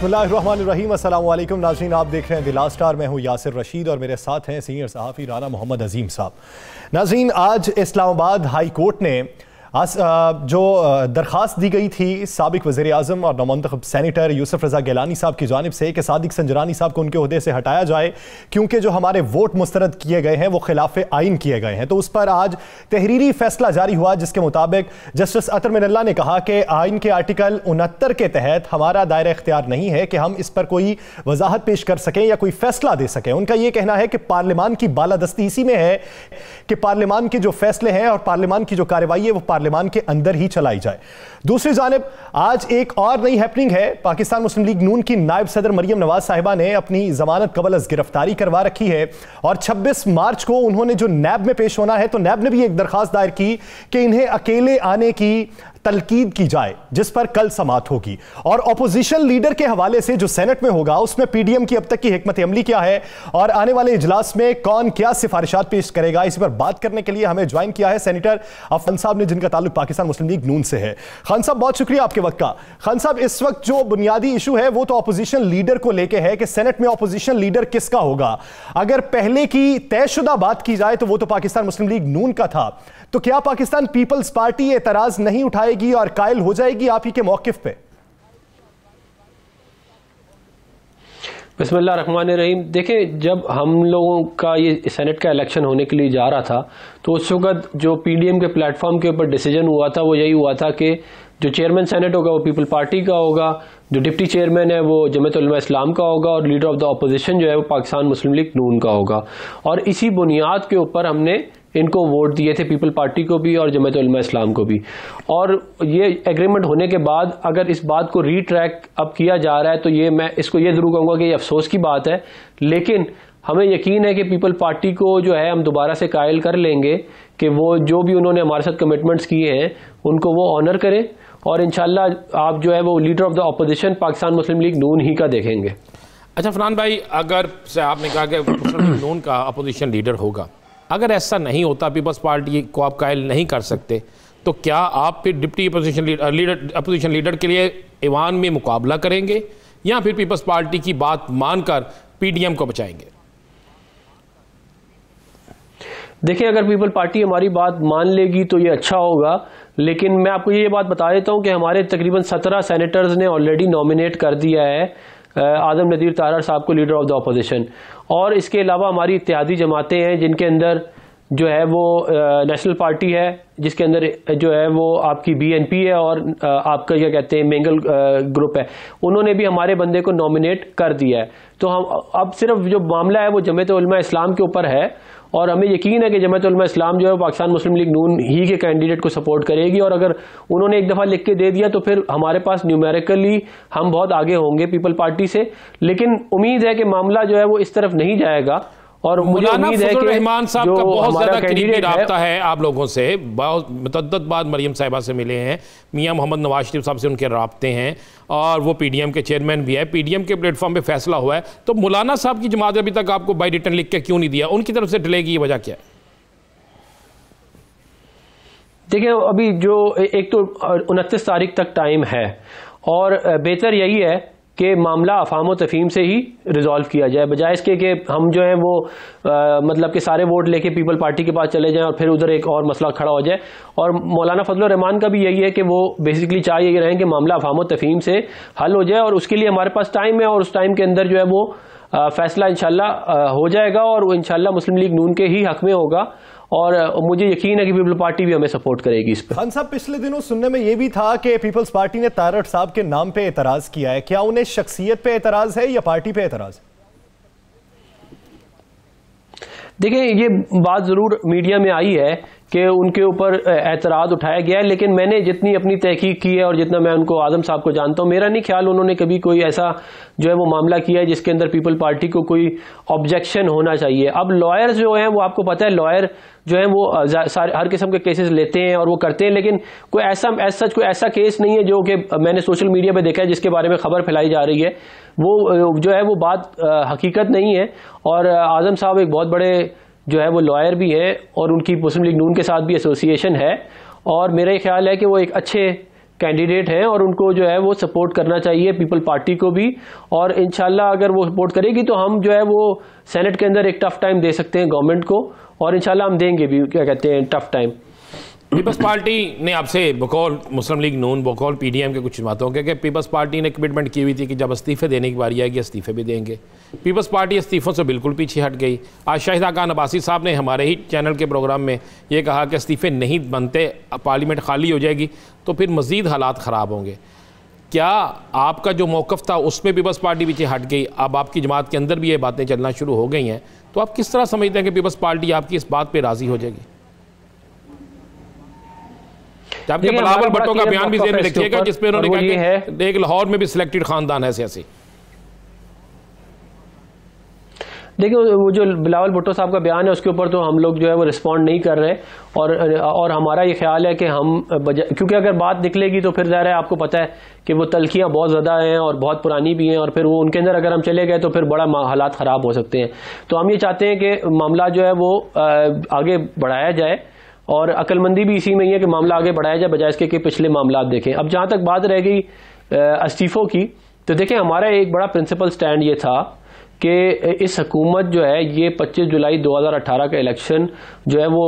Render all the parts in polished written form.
बिस्मिल्लाहिर्रहमानिर्रहीम, अस्सलाम वालेकुम नाज़रीन, आप देख रहे हैं द लास्ट स्टार। मैं हूं यासिर रशीद और मेरे साथ हैं सीनियर सहाफ़ी राना मोहम्मद अजीम साहब। नाज़रीन, आज इस्लामाबाद हाई कोर्ट ने जो दरख्वास्त दी गई थी साबिक वज़ीर आज़म और नौमंतखब सेनेटर यूसुफ रज़ा गिलानी साहब की जानिब से कि सादिक संजरानी साहब को उनके ओहदे से हटाया जाए क्योंकि जो हमारे वोट मुस्तरद किए गए हैं वो खिलाफ आइन किए गए हैं, तो उस पर आज तहरीरी फैसला जारी हुआ जिसके मुताबिक जस्टिस अतर मिनल्ला ने कहा कि आइन के आर्टिकल 69 के तहत हमारा दायरा इख्तियार नहीं है कि हम इस पर कोई वजाहत पेश कर सकें या कोई फैसला दे सकें। उनका यह कहना है कि पार्लियामान की बालादस्ती इसी में है कि पार्लियामान के जो फैसले हैं और पार्लियामान की जो कार्रवाई है वो पार्लियामान के अंदर ही चलाई जाए। दूसरी जानिब आज एक और नई हैपनिंग है। पाकिस्तान मुस्लिम लीग नून की नायब सदर मरियम नवाज साहिबा ने अपनी जमानत कबल अज़ गिरफ्तारी करवा रखी है और 26 मार्च को उन्होंने जो नैब में पेश होना है, तो नैब ने भी एक दरखास्त दायर की कि इन्हें अकेले आने की तलकीद की जाए, जिस पर कल समाअत होगी। और अपोजिशन लीडर के हवाले से जो सेनेट में होगा उसमें पीडीएम की अब तक की हिकमत अमली क्या है और आने वाले इजलास में कौन क्या सिफारिशात पेश करेगा, इस पर बात करने के लिए हमें ज्वाइन किया है सेनेटर अफजल साहब ने, जिनका ताल्लुक पाकिस्तान मुस्लिम लीग नून से है। खान साहब, बहुत शुक्रिया आपके वक्त का। खान साहब, इस वक्त जो बुनियादी इशू है वो तो अपोजिशन लीडर को लेकर है कि सेनेट में अपोजिशन लीडर किसका होगा। अगर पहले की तयशुदा बात की जाए तो वो तो पाकिस्तान मुस्लिम लीग नून का था, तो क्या पाकिस्तान पीपल्स पार्टी एतराज नहीं उठाएगी और कायल हो जाएगी आप ही के मौकिफ पे? बिस्मिल्लाह रहमान रहीम। देखें, जब हम लोगों का ये सेनेट का इलेक्शन होने के लिए जा रहा था तो उस वक्त जो पीडीएम के प्लेटफॉर्म के ऊपर डिसीजन हुआ था वो यही हुआ था कि जो चेयरमैन सेनेट होगा वो पीपल पार्टी का होगा, जो डिप्टी चेयरमैन है वो जमात उलमा इस्लाम का होगा और लीडर ऑफ द अपोजिशन जो है वो पाकिस्तान मुस्लिम लीग नून का होगा। और इसी बुनियाद के ऊपर हमने इनको वोट दिए थे, पीपल पार्टी को भी और जमात उलमा इस्लाम को भी। और ये एग्रीमेंट होने के बाद अगर इस बात को रीट्रैक अब किया जा रहा है तो ये मैं इसको ये जरूर कहूँगा कि ये अफसोस की बात है, लेकिन हमें यकीन है कि पीपल पार्टी को जो है हम दोबारा से कायल कर लेंगे कि वो जो भी उन्होंने हमारे साथ कमिटमेंट्स किए हैं उनको वो ऑनर करें और इंशाल्लाह आप जो है वो leader of the opposition Pakistan Muslim League Noon ही का देखेंगे। अच्छा फरहान भाई, अगर से आपने कहा कि मुस्लिम लीग नून का अपोजिशन लीडर होगा, अगर ऐसा नहीं होता, पीपल्स पार्टी को आप कायल नहीं कर सकते, तो क्या आप फिर डिप्टी अपोजिशन लीडर के लिए ईवान में मुकाबला करेंगे या फिर पीपल्स पार्टी की बात मानकर पीडीएम को बचाएंगे? देखिए, अगर पीपल पार्टी हमारी बात मान लेगी तो ये अच्छा होगा, लेकिन मैं आपको ये बात बता देता हूँ कि हमारे तकरीबन 17 सेनेटर्स ने ऑलरेडी नॉमिनेट कर दिया है आजम नदीर तारड़ साहब को लीडर ऑफ द अपोजिशन। और इसके अलावा हमारी इत्तेहादी जमातें हैं जिनके अंदर जो है वो नेशनल पार्टी है, जिसके अंदर जो है वो आपकी बीएनपी है और आपका क्या कहते हैं मेंगल ग्रुप है, उन्होंने भी हमारे बंदे को नॉमिनेट कर दिया है। तो हम अब सिर्फ जो मामला है वो जमात उलमा इस्लाम के ऊपर है और हमें यकीन है कि जमात उलमा इस्लाम जो है पाकिस्तान मुस्लिम लीग नून ही के कैंडिडेट को सपोर्ट करेगी और अगर उन्होंने एक दफ़ा लिख के दे दिया तो फिर हमारे पास न्यूमेरिकली हम बहुत आगे होंगे पीपल पार्टी से। लेकिन उम्मीद है कि मामला जो है वो इस तरफ नहीं जाएगा और मुझे उम्मीद है कि रहमान साहब का बहुत ज्यादा करीबी राब्ता है आप लोगों से, बहुत मुद्दत बाद मरियम साहिबा से मिले हैं, मियां मोहम्मद नवाज शरीफ साहब से उनके राब्ते हैं और वो पीडीएम के चेयरमैन भी है, पीडीएम के प्लेटफॉर्म पे फैसला हुआ है, तो मौलाना साहब की जमात अभी तक आपको बाई रिटर्न लिख के क्यों नहीं दिया? उनकी तरफ से डिले की वजह क्या है? देखिए, अभी जो एक तो 29 तारीख तक टाइम है और बेहतर यही है कि मामला अफाम व तफहीम से ही रिजॉल्व किया जाए, बजाय इसके कि हम जो है वो मतलब कि सारे वोट लेके पीपल पार्टी के पास चले जाएं और फिर उधर एक और मसला खड़ा हो जाए। और मौलाना फजल रहमान का भी यही है कि वो बेसिकली चाह ये रहें कि मामला अफाम व तफहीम से हल हो जाए और उसके लिए हमारे पास टाइम है और उस टाइम के अंदर जो है वो फैसला इंशाल्लाह हो जाएगा और वो इंशाल्लाह मुस्लिम लीग नून के ही हक में होगा और मुझे यकीन है कि पीपल पार्टी भी हमें सपोर्ट करेगी इस पर। खान साहब, पिछले दिनों सुनने में यह भी था कि पीपल्स पार्टी ने तारड़ साहब के नाम पे एतराज किया है, क्या उन्हें शख्सियत पे एतराज है या पार्टी पे एतराज? देखिए, ये बात जरूर मीडिया में आई है कि उनके ऊपर एतराज उठाया गया है, लेकिन मैंने जितनी अपनी तहकीक की है और जितना मैं उनको आजम साहब को जानता हूं, मेरा नहीं ख्याल उन्होंने कभी कोई ऐसा जो है वो मामला किया है जिसके अंदर पीपल पार्टी को कोई ऑब्जेक्शन होना चाहिए। अब लॉयर्स जो हैं वो आपको पता है, लॉयर जो है वो हर किस्म के केसेस लेते हैं और वो करते हैं, लेकिन कोई ऐसा केस नहीं है जो कि मैंने सोशल मीडिया पे देखा है जिसके बारे में खबर फैलाई जा रही है, वो जो है वो बात हकीकत नहीं है। और आजम साहब एक बहुत बड़े जो है वो लॉयर भी हैं और उनकी मुस्लिम लीग नून के साथ भी एसोसिएशन है और मेरा ख्याल है कि वो एक अच्छे कैंडिडेट हैं और उनको जो है वो सपोर्ट करना चाहिए, पीपल पार्टी को भी। और इंशाल्लाह अगर वो सपोर्ट करेगी तो हम जो है वो सेनेट के अंदर एक टफ टाइम दे सकते हैं गवर्नमेंट को, और इंशाल्लाह हम देंगे भी, क्या कहते हैं, टफ टाइम। पीपल्स पार्टी ने आपसे बकौल मुस्लिम लीग नून, बकौल पीडीएम के कुछ बातों के कि पीपल्स पार्टी ने कमिटमेंट की हुई थी कि जब इस्तीफे देने की बारी आएगी इस्तीफे भी देंगे। पीपल्स पार्टी इस्तीफों से बिल्कुल पीछे हट गई। आज शाहिदा खान अब्बासी साहब ने हमारे ही चैनल के प्रोग्राम में ये कहा कि इस्तीफे नहीं बनते, पार्लियामेंट खाली हो जाएगी तो फिर मज़ीद हालात ख़राब होंगे। क्या आपका जो मौक़िफ़ था उसमें पीपल्स पार्टी पीछे हट गई, अब आपकी जमात के अंदर भी ये बातें चलना शुरू हो गई हैं, तो आप किस तरह समझते हैं कि पीपल्स पार्टी आपकी इस बात पर राज़ी हो जाएगी? जबकि बिलावल भुट्टो का बयान भी ज़हन में रखिएगा जिसमें उन्होंने कहा कि एक लाहौर में भी सिलेक्टेड खानदान है सियासी। देखिए वो जो बिलावल भुट्टो साहब का बयान है उसके ऊपर तो हम लोग जो है वो रिस्पॉन्ड नहीं कर रहे, और हमारा ये ख्याल है कि हम क्योंकि अगर बात निकलेगी तो फिर ज़ाहिर है आपको पता है कि वो तलखियाँ बहुत ज़्यादा हैं और बहुत पुरानी भी हैं, और फिर वो उनके अंदर अगर हम चले गए तो फिर बड़ा हालात ख़राब हो सकते हैं। तो हम ये चाहते हैं कि मामला जो है वो आगे बढ़ाया जाए, और अक्लमंदी भी इसी में ही है कि मामला आगे बढ़ाया जाए बजाय इसके कि पिछले मामला देखें। अब जहाँ तक बात रह गई इस्तीफ़ों की, तो देखें हमारा एक बड़ा प्रिंसिपल स्टैंड ये था कि इस हुकूमत जो है ये 25 जुलाई 2018 का इलेक्शन जो है वो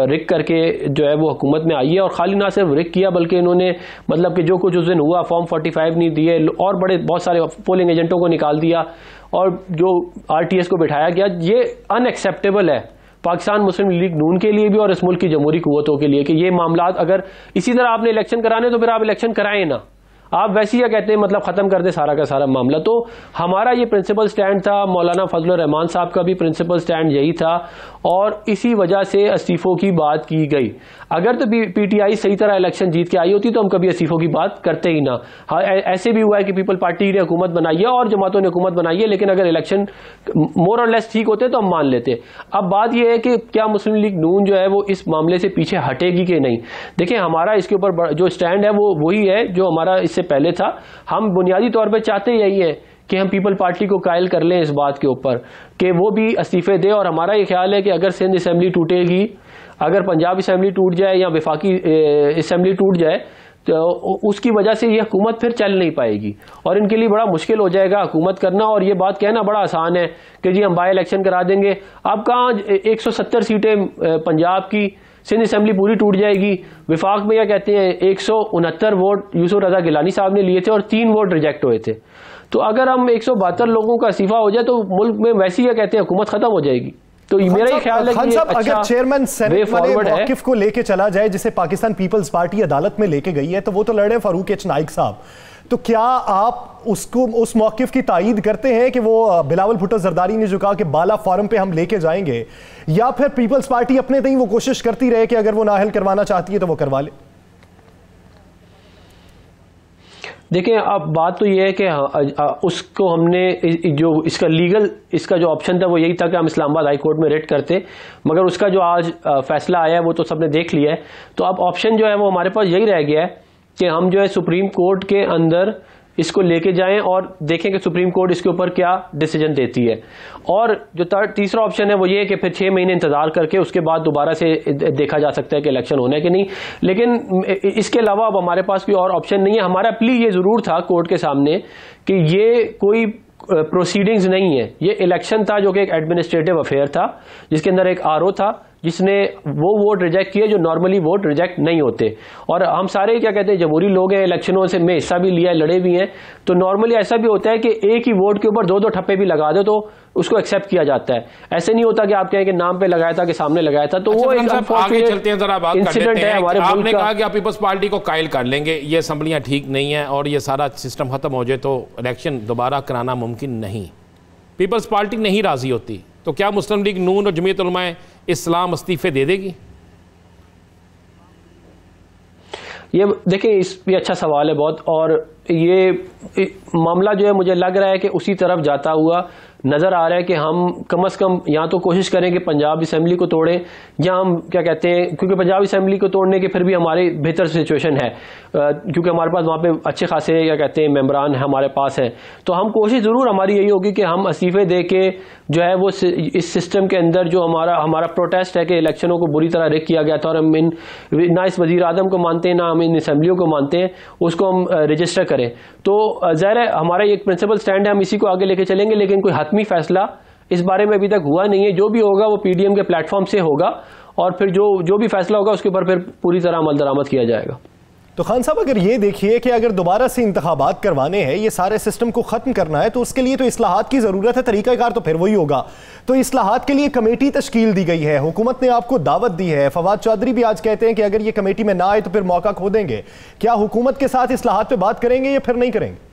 रिक करके जो है वो हुकूमत में आई है, और खाली ना सिर्फ रिक किया बल्कि इन्होंने मतलब कि जो कुछ उस दिन हुआ, फॉर्म 45 नहीं दिए और बहुत सारे पोलिंग एजेंटों को निकाल दिया और जो RTS को बिठाया गया, ये अनएक्सेप्टेबल है पाकिस्तान मुस्लिम लीग नून के लिए भी और इस मुल्क की जमहूरी कुव्वतों के लिए कि ये मामला अगर इसी तरह आपने इलेक्शन कराने तो फिर आप इलेक्शन कराएं ना, आप वैसे ही कहते हैं मतलब खत्म कर दे सारा का सारा मामला। तो हमारा ये प्रिंसिपल स्टैंड था, मौलाना फजलुर रहमान साहब का भी प्रिंसिपल स्टैंड यही था, और इसी वजह से इस्तीफों की बात की गई। अगर तो PTI सही तरह इलेक्शन जीत के आई होती तो हम कभी इस्तीफों की बात करते ही ना। हाँ, ऐसे भी हुआ है कि पीपल पार्टी ने हुकूमत बनाई है और जमातों ने हुकूमत बनाई है, लेकिन अगर इलेक्शन मोर और लेस ठीक होते तो हम मान लेते। अब बात यह है कि क्या मुस्लिम लीग नून जो है वो इस मामले से पीछे हटेगी कि नहीं। देखिए हमारा इसके ऊपर जो स्टैंड है वो वही है जो हमारा इससे पहले था। हम बुनियादी तौर पर चाहते यही है कि हम पीपल पार्टी को कायल कर लें इस बात के ऊपर कि वो भी इस्तीफे दे, और हमारा ये ख्याल है कि अगर सिंध असेंबली टूटेगी, अगर पंजाब असेंबली टूट जाए या वफाकी असेंबली टूट जाए तो उसकी वजह से ये हुकूमत फिर चल नहीं पाएगी और इनके लिए बड़ा मुश्किल हो जाएगा हुकूमत करना। और ये बात कहना बड़ा आसान है कि जी हम बाई इलेक्शन करा देंगे। अब कहाँ 170 सीटें पंजाब की, सिंध असेंबली पूरी टूट जाएगी। विफाक में क्या कहते हैं 169 वोट यूसुफ रजा गिलानी साहब ने लिए थे और 3 वोट रिजेक्ट हुए थे। तो अगर हम 172 लोगों का इस्तीफा हो जाए तो मुल्क में वैसे ही क्या कहते हैं हुकूमत खत्म हो जाएगी। तो मेरा ये ख्याल है कि अगर चेयरमैन सेनेट वाले मौक़िफ़ को लेके चला जाए जिसे पाकिस्तान पीपल्स पार्टी अदालत में लेके गई है, तो वो तो लड़े फारूक एच नाइक साहब, तो क्या आप उसको उस मौक़िफ़ की तायीद करते हैं कि वो बिलावल भुट्टो जरदारी ने जो कहा कि बाला फॉरम पे हम लेके जाएंगे, या फिर पीपल्स पार्टी अपने तक वो कोशिश करती रहे कि अगर वो नाअहल करवाना चाहती है तो वो करवा ले? देखिए अब बात तो ये है कि उसको हमने जो इसका लीगल इसका जो ऑप्शन था वो यही था कि हम इस्लामाबाद हाई कोर्ट में रिट करते, मगर उसका जो आज फैसला आया है वो तो सबने देख लिया है। तो अब ऑप्शन जो है वो हमारे पास यही रह गया है कि हम जो है सुप्रीम कोर्ट के अंदर इसको लेके जाएं और देखें कि सुप्रीम कोर्ट इसके ऊपर क्या डिसीजन देती है। और जो तीसरा ऑप्शन है वो ये है कि फिर 6 महीने इंतजार करके उसके बाद दोबारा से देखा जा सकता है कि इलेक्शन होना है कि नहीं। लेकिन इसके अलावा अब हमारे पास कोई और ऑप्शन नहीं है। हमारा प्ली ये जरूर था कोर्ट के सामने कि ये कोई प्रोसीडिंग्स नहीं है, ये इलेक्शन था जो कि एक एडमिनिस्ट्रेटिव अफेयर था जिसके अंदर एक RO था जिसने वो वोट रिजेक्ट किए जो नॉर्मली वोट रिजेक्ट नहीं होते। और हम सारे क्या कहते हैं जमहूरी लोग हैं, इलेक्शनों से में हिस्सा भी लिया है, लड़े भी हैं, तो नॉर्मली ऐसा भी होता है कि एक ही वोट के ऊपर 2-2 ठप्पे भी लगा दो तो उसको एक्सेप्ट किया जाता है। ऐसे नहीं होता कि आप कहें कि नाम पे लगाया था कि सामने लगाया था। तो वो एक आगे चलते हैं, जरा बात कर लेते हैं। हमारे आपने कहा कि आप पीपल्स पार्टी को कायल कर लेंगे, ये असम्बलियां ठीक नहीं है और ये सारा सिस्टम खत्म हो जाए तो इलेक्शन दोबारा कराना मुमकिन नहीं। पीपल्स पार्टी नहीं राजी होती तो क्या मुस्लिम लीग नून और जमीयत उलमाए इस्लाम इस्तीफे दे देगी? ये देखिए इस भी अच्छा सवाल है बहुत, और ये मामला जो है मुझे लग रहा है कि उसी तरफ जाता हुआ नज़र आ रहा है कि हम कम से कम या तो कोशिश करें कि पंजाब असम्बली को तोड़ें, या हम क्या कहते हैं, क्योंकि पंजाब असम्बली को तोड़ने के फिर भी हमारे बेहतर सिचुएशन है, क्योंकि हमारे पास वहाँ पे अच्छे खासे क्या कहते हैं मेंबरान हमारे पास हैं। तो हम कोशिश ज़रूर हमारी यही होगी कि हम इस्तीफे दे के जो है वो इस सिस्टम के अंदर जो हमारा प्रोटेस्ट है कि इलेक्शनों को बुरी तरह रिक किया गया था और हम ना इस वज़ीर आज़म को मानते हैं ना हम इन असम्बलियों को मानते हैं, उसको हम रजिस्टर करें। तो ज़ाहिर है हमारा एक प्रिंसिपल स्टैंड है, हम इसी को आगे लेके चलेंगे, लेकिन कोई हतमी फैसला इस बारे में अभी तक हुआ नहीं है। जो भी होगा वो पीडीएम के प्लेटफॉर्म से होगा और फिर जो भी फैसला होगा उसके ऊपर फिर पूरी तरह अमल दरामद किया जाएगा। तो खान साहब, अगर ये देखिए कि अगर दोबारा से इंतखाबात करवाने हैं, ये सारे सिस्टम को खत्म करना है, तो उसके लिए तो इस्लाहात की जरूरत है, तरीकाकार तो फिर वही होगा। तो इस्लाहात के लिए कमेटी तश्कील दी गई है, हुकूमत ने आपको दावत दी है। फवाद चौधरी भी आज कहते हैं कि अगर ये कमेटी में ना आए तो फिर मौका खो देंगे। क्या हुकूमत के साथ इस्लाहात पे बात करेंगे या फिर नहीं करेंगे?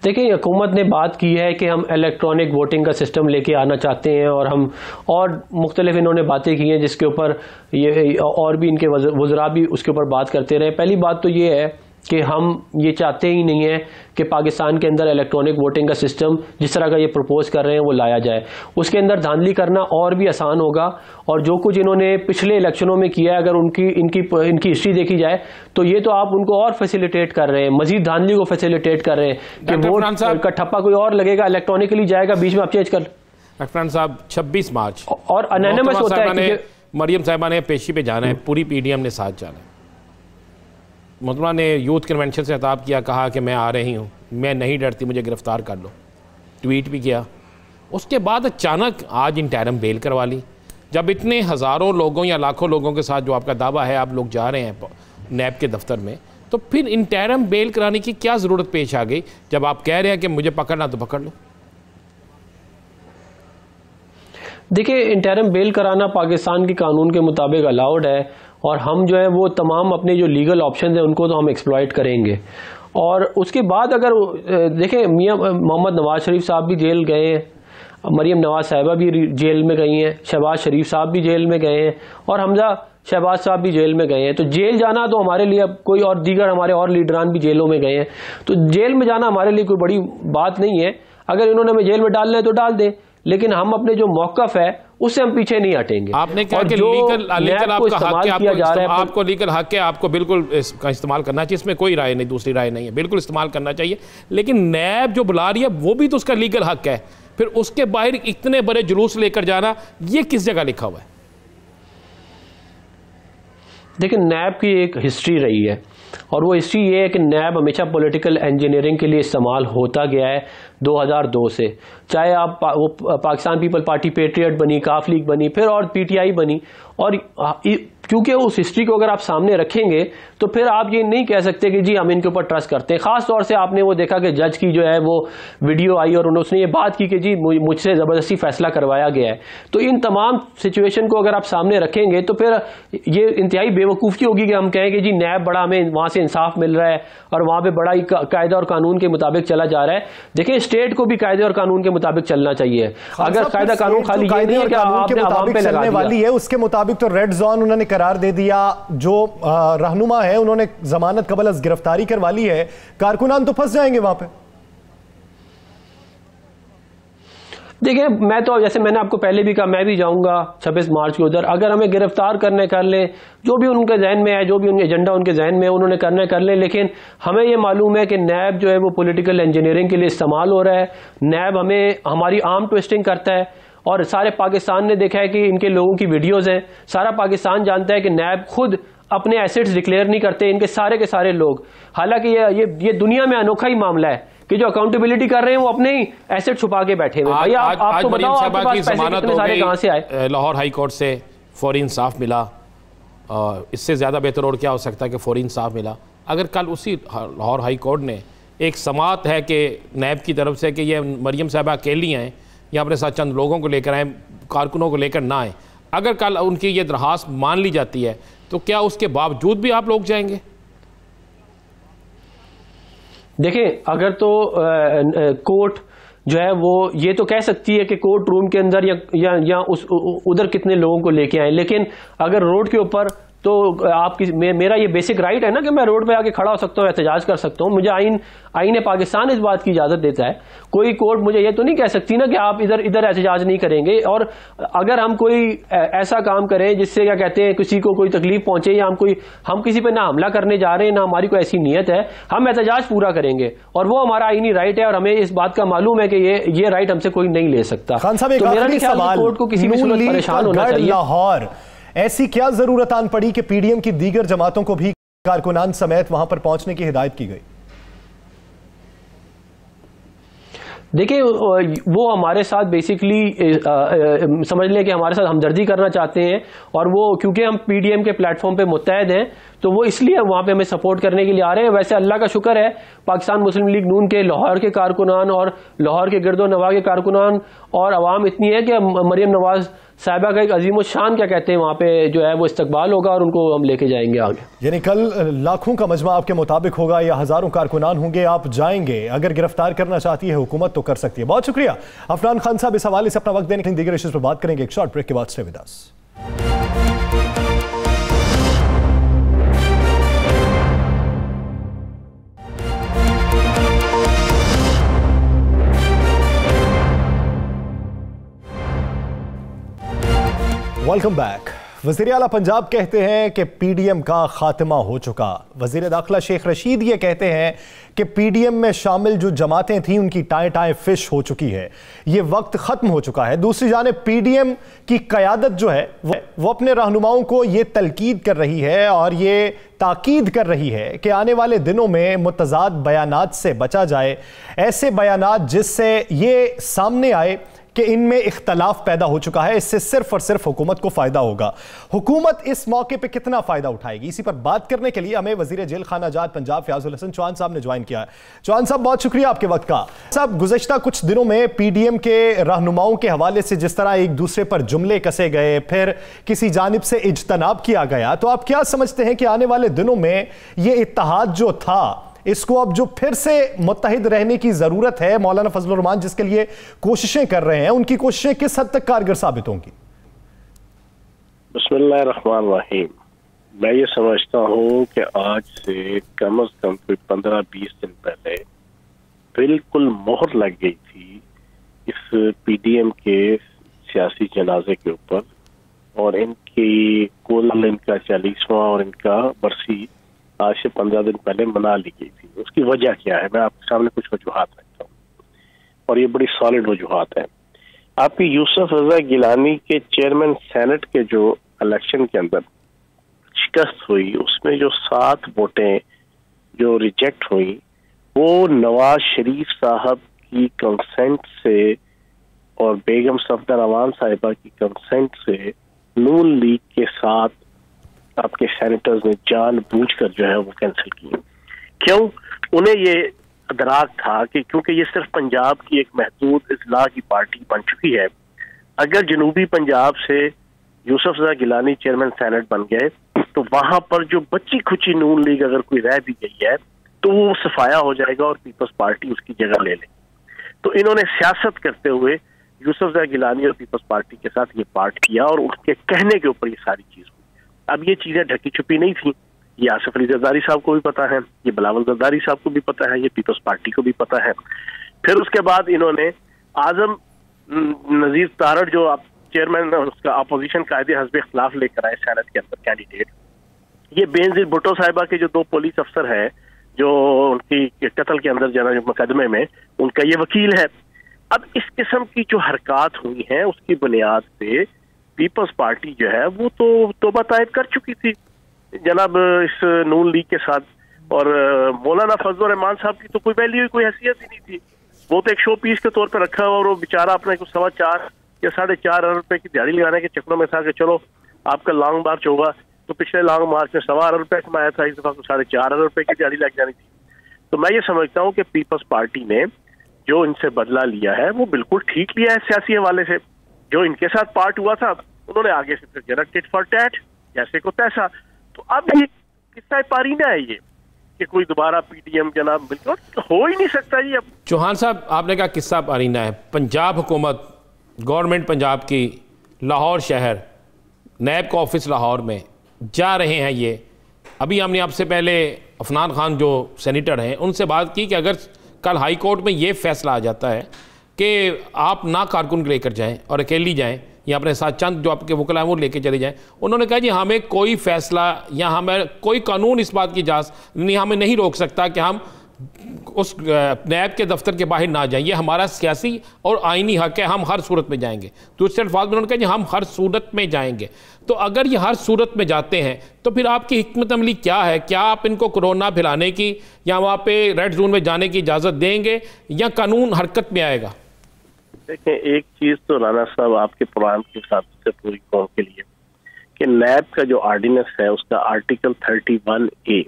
देखिए, हुकूमत ने बात की है कि हम इलेक्ट्रॉनिक वोटिंग का सिस्टम लेके आना चाहते हैं और हम और मुख्तलिफ इन्होंने बातें की हैं जिसके ऊपर ये और भी इनके वज़रा भी उसके ऊपर बात करते रहे। पहली बात तो ये है कि हम ये चाहते ही नहीं है कि पाकिस्तान के अंदर इलेक्ट्रॉनिक वोटिंग का सिस्टम जिस तरह का ये प्रपोज कर रहे हैं वो लाया जाए। उसके अंदर धांधली करना और भी आसान होगा, और जो कुछ इन्होंने पिछले इलेक्शनों में किया है, अगर इनकी हिस्ट्री देखी जाए तो ये तो आप उनको और फैसिलिटेट कर रहे हैं, मजीद धांधली को फैसिलिटेट कर रहे हैं कि वोट का ठप्पा कोई और लगेगा, इलेक्ट्रॉनिकली जाएगा, बीच में आप चेंज कर। डॉक्टर साहब 26 मार्च और अनोनिमस होता है, मरियम साहिबा ने पेशी पे जाना है, पूरी पीडीएम ने साथ जाना है। मुतमा ने यूथ कन्वेंशन से खिताब किया, कहा कि मैं आ रही हूँ, मैं नहीं डरती, मुझे गिरफ्तार कर लो, ट्वीट भी किया। उसके बाद अचानक आज इंटरिम बेल करवा ली। जब इतने हज़ारों लोगों या लाखों लोगों के साथ जो आपका दावा है आप लोग जा रहे हैं नैब के दफ्तर में, तो फिर इंटरिम बेल कराने की क्या ज़रूरत पेश आ गई जब आप कह रहे हैं कि मुझे पकड़ना तो पकड़ लो? देखिए, इंटरिम बेल कराना पाकिस्तान के कानून के मुताबिक अलाउड है, और हम जो है वो तमाम अपने जो लीगल ऑप्शन हैं उनको तो हम एक्सप्लॉइट करेंगे। और उसके बाद अगर देखें, मियां मोहम्मद नवाज शरीफ साहब भी जेल गए हैं, मरियम नवाज साहिबा भी जेल में गई हैं, शहबाज शरीफ साहब भी जेल में गए हैं, और हमजा शहबाज साहब भी जेल में गए हैं। तो जेल जाना तो हमारे लिए अब कोई और दीगर हमारे और लीडरान भी जेलों में गए हैं, तो जेल में जाना हमारे लिए कोई बड़ी बात नहीं है। अगर इन्होंने हमें जेल में डालना है तो डाल दें, लेकिन हम अपने जो मौकफ है उससे हम पीछे नहीं हटेंगे। आपने कहा कि लीगल आपका हक है, आपको लीगल हक है, आपको बिल्कुल इसका इस्तेमाल करना चाहिए, इसमें कोई राय नहीं, दूसरी राय नहीं है, बिल्कुल इस्तेमाल करना चाहिए। लेकिन नैब जो बुला रही है वो भी तो उसका लीगल हक है, फिर उसके बाहर इतने बड़े जुलूस लेकर जाना, ये किस जगह लिखा हुआ है? देखिए, नैब की एक हिस्ट्री रही है, और वो हिस्ट्री ये है कि नैब हमेशा पॉलिटिकल इंजीनियरिंग के लिए इस्तेमाल होता गया है 2002 से। चाहे आप वो पाकिस्तान पीपल पार्टी पेट्रियट बनी, काफ लीग बनी, फिर और पीटीआई बनी, और क्योंकि उस हिस्ट्री को अगर आप सामने रखेंगे तो फिर आप ये नहीं कह सकते कि जी हम इनके ऊपर ट्रस्ट करते हैं। खास तौर से आपने वो देखा कि जज की जो है वो वीडियो आई और उसने ये बात की कि जी मुझसे ज़बरदस्ती फैसला करवाया गया है। तो इन तमाम सिचुएशन को अगर आप सामने रखेंगे तो फिर ये इंतहाई बेवकूफ़ी होगी कि हम कहें कि जी नैब बड़ा, हमें वहाँ से इंसाफ मिल रहा है और वहाँ पर बड़ा ही कायदा और कानून के मुताबिक चला जा रहा है। देखिए, स्टेट को भी कायदे और कानून के मुताबिक चलना चाहिए। अगर कायदा कानून खाली ये नहीं है कि आपने आवाम पे लगा दिया, उसके मुताबिक तो रेड जोन उन्होंने करार दे दिया, जो रहनुमा है उन्होंने जमानत कबल अज गिरफ्तारी करवा ली है, कारकुनान तो फंस जाएंगे वहां पे। देखिए, मैं तो जैसे मैंने आपको पहले भी कहा, मैं भी जाऊंगा 26 मार्च के उधर। अगर हमें गिरफ्तार करने कर ले, जो भी उनके जहन में है, जो भी उनके एजेंडा उनके जहन में है उन्होंने करने कर ले, लेकिन हमें यह मालूम है कि नैब जो है वो पॉलिटिकल इंजीनियरिंग के लिए इस्तेमाल हो रहा है। नैब हमें हमारी आर्म ट्विस्टिंग करता है, और सारे पाकिस्तान ने देखा है कि इनके लोगों की वीडियोस हैं। सारा पाकिस्तान जानता है कि नैब खुद अपने एसेट्स डिक्लेयर नहीं करते, इनके सारे के सारे लोग। हालांकि ये दुनिया में अनोखा ही मामला है कि जो अकाउंटेबिलिटी कर रहे हैं वो अपने ही एसेट छुपा के बैठे हुए। भैया आप तो बताओ, आपके पास पैसे कितने सारे कहां से आए? लाहौर हाई कोर्ट से फौरी इंसाफ मिला, इससे ज्यादा बेहतर और क्या हो सकता है कि फौरी इंसाफ मिला। अगर कल उसी लाहौर हाई कोर्ट ने एक समात है कि नैब की तरफ से कि ये मरियम साहिबा अकेली हैं या अपने साथ चंद लोगों को लेकर आए, कारकुनों को लेकर ना आए, अगर कल उनकी ये दरख्वास्त मान ली जाती है तो क्या उसके बावजूद भी आप लोग जाएंगे? देखिए, अगर तो कोर्ट जो है वो ये तो कह सकती है कि कोर्ट रूम के अंदर या उधर कितने लोगों को लेके आए, लेकिन अगर रोड के ऊपर तो मेरा ये बेसिक राइट है ना कि मैं रोड पे आके खड़ा हो सकता हूँ, एहतजाज कर सकता हूँ। मुझे आईन पाकिस्तान इस बात की इजाजत देता है। कोई कोर्ट मुझे ये तो नहीं कह सकती ना कि आप इधर एहतजाज नहीं करेंगे। और अगर हम कोई ऐसा काम करें जिससे क्या कहते हैं किसी को कोई तकलीफ पहुंचे, या हम किसी पे ना हमला करने जा रहे हैं, ना हमारी कोई ऐसी नीयत है, हम एहतजाज पूरा करेंगे और वो हमारा आईनी राइट है और हमें इस बात का मालूम है कि ये राइट हमसे कोई नहीं ले सकता। खान साहब, तो मेरा नहीं ख्याल कोर्ट को किसी भी सूरत परेशान होना चाहिए। लाहौर, ऐसी क्या जरूरत आन पड़ी कि पीडीएम की दीगर जमातों को भी कारकुनान समेत वहां पर पहुंचने की हिदायत की गई? देखिए, वो हमारे साथ बेसिकली समझ लें कि हमारे साथ हमदर्दी करना चाहते हैं, और वो क्योंकि हम पीडीएम के प्लेटफॉर्म पे मुत्तहद हैं तो वो इसलिए वहाँ पे हमें सपोर्ट करने के लिए आ रहे हैं। वैसे अल्लाह का शुक्र है, पाकिस्तान मुस्लिम लीग नून के लाहौर के कारकुनान और लाहौर के गिरदो नवा के कारकुनान और अवाम इतनी है कि मरियम नवाज साहिबा का एक अजीम शान क्या कहते हैं वहाँ पे जो है वो इस्तकबाल होगा और उनको हम लेके जाएंगे आगे। यानी कल लाखों का मजमा आपके मुताबिक होगा या हजारों कारकुनान होंगे, आप जाएंगे? अगर गिरफ्तार करना चाहती है हुकूमत तो कर सकती है। बहुत शुक्रिया अफनान खान साहब इस हवाले से अपना वक्त देने के लिए। दीगर इश्यूज पर बात करेंगे एक शॉर्ट ब्रेक के बाद। Stay with us. Welcome back. वज़ीर आला पंजाब कहते हैं कि पीडीएम का खात्मा हो चुका। वज़ीर दाखिला शेख रशीद ये कहते हैं कि पीडीएम में शामिल जो जमातें थीं उनकी टाएं फिश हो चुकी है, ये वक्त ख़त्म हो चुका है। दूसरी जानिब पीडीएम की क़यादत जो है वो अपने रहनुमाओं को ये तलकीद कर रही है और ये ताकीद कर रही है कि आने वाले दिनों में मुतज़ाद बयानात से बचा जाए, ऐसे बयानात जिससे ये सामने आए कि इनमें इख्तलाफ पैदा हो चुका है। इससे सिर्फ और सिर्फ हुकूमत को फायदा होगा। हुकूमत इस मौके पे कितना फायदा उठाएगी, इसी पर बात करने के लिए हमें वजीर जेल खाना जात पंजाब फयाजुल हसन चौहान साहब ने ज्वाइन किया है। चौहान साहब, बहुत शुक्रिया आपके वक्त का। साहब, गुज़श्ता कुछ दिनों में पीडीएम के रहनुमाओं के हवाले से जिस तरह एक दूसरे पर जुमले कसे गए, फिर किसी जानिब से इज्तनाब किया गया, तो आप क्या समझते हैं कि आने वाले दिनों में ये इत्तेहाद जो था इसको अब जो फिर से मुत्तहिद रहने की जरूरत है, मौलाना फजलुर रहमान जिसके लिए कोशिशें कर रहे हैं, उनकी कोशिशें किस हद तक कारगर साबित होंगी? बिस्मिल्लाहिर्रहमानिर्रहीम। मैं ये समझता हूँ कि आज से कम अज कम कोई 15-20 दिन पहले बिल्कुल मोहर लग गई थी इस पीडीएम के सियासी जनाजे के ऊपर, और इनकी कुल इनका 40वां और इनका बरसी आज से 15 दिन पहले मना ली गई थी। उसकी वजह क्या है, मैं आपके सामने कुछ वजूहात रखता हूँ और ये बड़ी सॉलिड वजूहात है। आपकी यूसुफ रजा गिलानी के चेयरमैन सेनेट के जो इलेक्शन के अंदर शिकस्त हुई, उसमें जो 7 वोटें जो रिजेक्ट हुई, वो नवाज शरीफ साहब की कंसेंट से और बेगम सफदर अवान साहिबा की कंसेंट से नून लीग के साथ आपके सेनेटर्स ने जानबूझकर जो है वो कैंसिल की। क्यों? उन्हें ये अदराक था कि क्योंकि ये सिर्फ पंजाब की एक महदूद इस्लाह की पार्टी बन चुकी है, अगर जनूबी पंजाब से यूसुफ रजा गिलानी चेयरमैन सेनेट बन गए तो वहां पर जो बच्ची खुची नून लीग अगर कोई रह भी गई है तो वो सफाया हो जाएगा और पीपल्स पार्टी उसकी जगह ले ले। तो इन्होंने सियासत करते हुए यूसुफ रजा गिलानी और पीपल्स पार्टी के साथ ये पार्ट किया और उनके कहने के ऊपर ये सारी चीज हुई। अब ये चीजें ढकी छुपी नहीं थी, ये आसिफ अली जरदारी साहब को भी पता है, ये बिलावल जरदारी साहब को भी पता है, ये पीपल्स पार्टी को भी पता है। फिर उसके बाद इन्होंने आजम नजीर तारड़ जो आप चेयरमैन उसका अपोजिशन कायदे हस्ब इख्तिलाफ लेकर आए सेनेट के अंदर कैंडिडेट, ये बेनजीर भुट्टो साहिबा के जो 2 पुलिस अफसर है जो उनकी कत्ल के अंदर जना मुकदमे में उनका ये वकील है। अब इस किस्म की जो हरकत हुई है उसकी बुनियाद पे पीपल्स पार्टी जो है वो तो तौबा तायब कर चुकी थी जनाब इस नून लीग के साथ, और मौलाना फजलुर रहमान साहब की तो कोई वैल्यू कोई हैसियत ही नहीं थी। वो तो एक शो पीस के तौर पर रखा और वो बेचारा अपने को 4.25 या 4.5 अरब रुपए की दिहाड़ी लगाने के चक्करों में था कि चलो आपका लॉन्ग मार्च होगा। तो पिछले लॉन्ग मार्च में 1.25 अरब रुपए कमाया था, इस दफा को 4.5 अरब रुपए की दिहाड़ी लग जानी थी। तो मैं ये समझता हूँ कि पीपल्स पार्टी ने जो इनसे बदला लिया है वो बिल्कुल ठीक लिया है सियासी हवाले से। जो इनके साथ पार्ट हुआ था उन्होंने आगे से फिर जरा टिट फॉर टैट जैसे को तैसा। तो अब ये किस्सा पारीना है ये कि कोई दोबारा पीडीएम जनाब बिल्कुल हो ही नहीं सकता जी। अब चौहान साहब, आपने कहा किस्सा पारीना है। पंजाब हुकूमत, गवर्नमेंट पंजाब की लाहौर शहर, नैब का ऑफिस लाहौर में जा रहे हैं ये, अभी हमने आपसे पहले अफनान खान जो सेनेटर हैं उनसे बात की कि अगर कल हाई कोर्ट में ये फैसला आ जाता है कि आप ना कारकुन लेकर जाएं और अकेली जाएं या अपने साथ चंद जो आपके वकील हैं वो लेके चले जाएं, उन्होंने कहा जी हमें कोई फैसला या हमें कोई कानून इस बात की इजाज़त नहीं, हमें नहीं रोक सकता कि हम उस नैब के दफ्तर के बाहर ना जाएं, ये हमारा सियासी और आईनी हक है, हम हर सूरत में जाएंगे। दूसरे अल्फाज में उन्होंने कहा जी हम हर सूरत में जाएंगे। तो अगर ये हर सूरत में जाते हैं तो फिर आपकी हिकमत अमली क्या है? क्या आप इनको कोरोना फैलाने की या वहाँ पे रेड जोन में जाने की इजाज़त देंगे या कानून हरकत में आएगा? देखें, एक चीज तो राना साहब आपके प्रोग्राम के हिसाब से पूरी कौम के लिए कि नैब का जो ऑर्डिनेंस है उसका आर्टिकल 31A,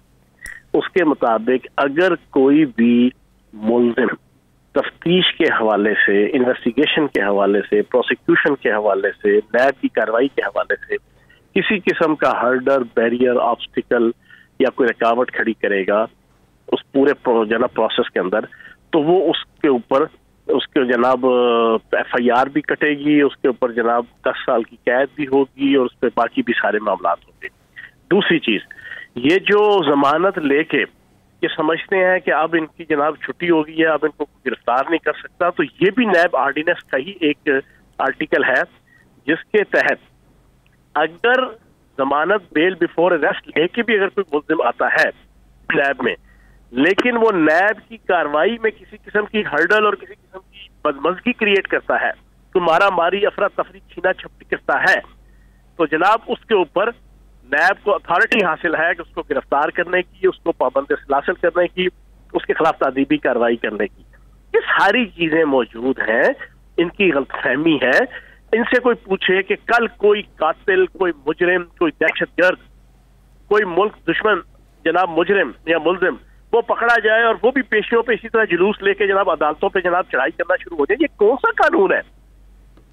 उसके मुताबिक अगर कोई भी मुल्जिम तफ्तीश के हवाले से, इन्वेस्टिगेशन के हवाले से, प्रोसिक्यूशन के हवाले से, नैब की कार्रवाई के हवाले से किसी किस्म का हर्डर, बैरियर, ऑब्स्टिकल या कोई रुकावट खड़ी करेगा उस पूरे जनाब प्रोसेस के अंदर, तो वो उसके ऊपर उसके जनाब FIR भी कटेगी, उसके ऊपर जनाब 10 साल की कैद भी होगी और उस पर बाकी भी सारे मामला होंगे। दूसरी चीज, ये जो जमानत लेके ये समझते हैं कि अब इनकी जनाब छुट्टी हो गई है, अब इनको गिरफ्तार नहीं कर सकता, तो ये भी नैब ऑर्डिनेंस का ही एक आर्टिकल है जिसके तहत अगर जमानत बेल बिफोर अरेस्ट लेके भी अगर कोई मुल्जिम आता है नैब में, लेकिन वो नैब की कार्रवाई में किसी किस्म की हर्डल और किसी किस्म की बदमज़गी क्रिएट करता है, तो मारा मारी, अफरा तफरी, छीना झपटी करता है, तो जनाब उसके ऊपर नैब को अथॉरिटी हासिल है कि उसको गिरफ्तार करने की, उसको पाबंद हासिल करने की, उसके खिलाफ तादीबी कार्रवाई करने की। ये सारी चीजें मौजूद हैं, इनकी गलतफहमी है। इनसे कोई पूछे कि कल कोई कातिल, कोई मुजरिम, कोई दहशतगर्द, कोई मुल्क दुश्मन जनाब मुजरिम या मुल्जिम वो पकड़ा जाए और वो भी पेशियों पे इसी तरह जुलूस लेके जनाब अदालतों पे जनाब चढ़ाई करना शुरू हो जाए, ये कौन सा कानून है?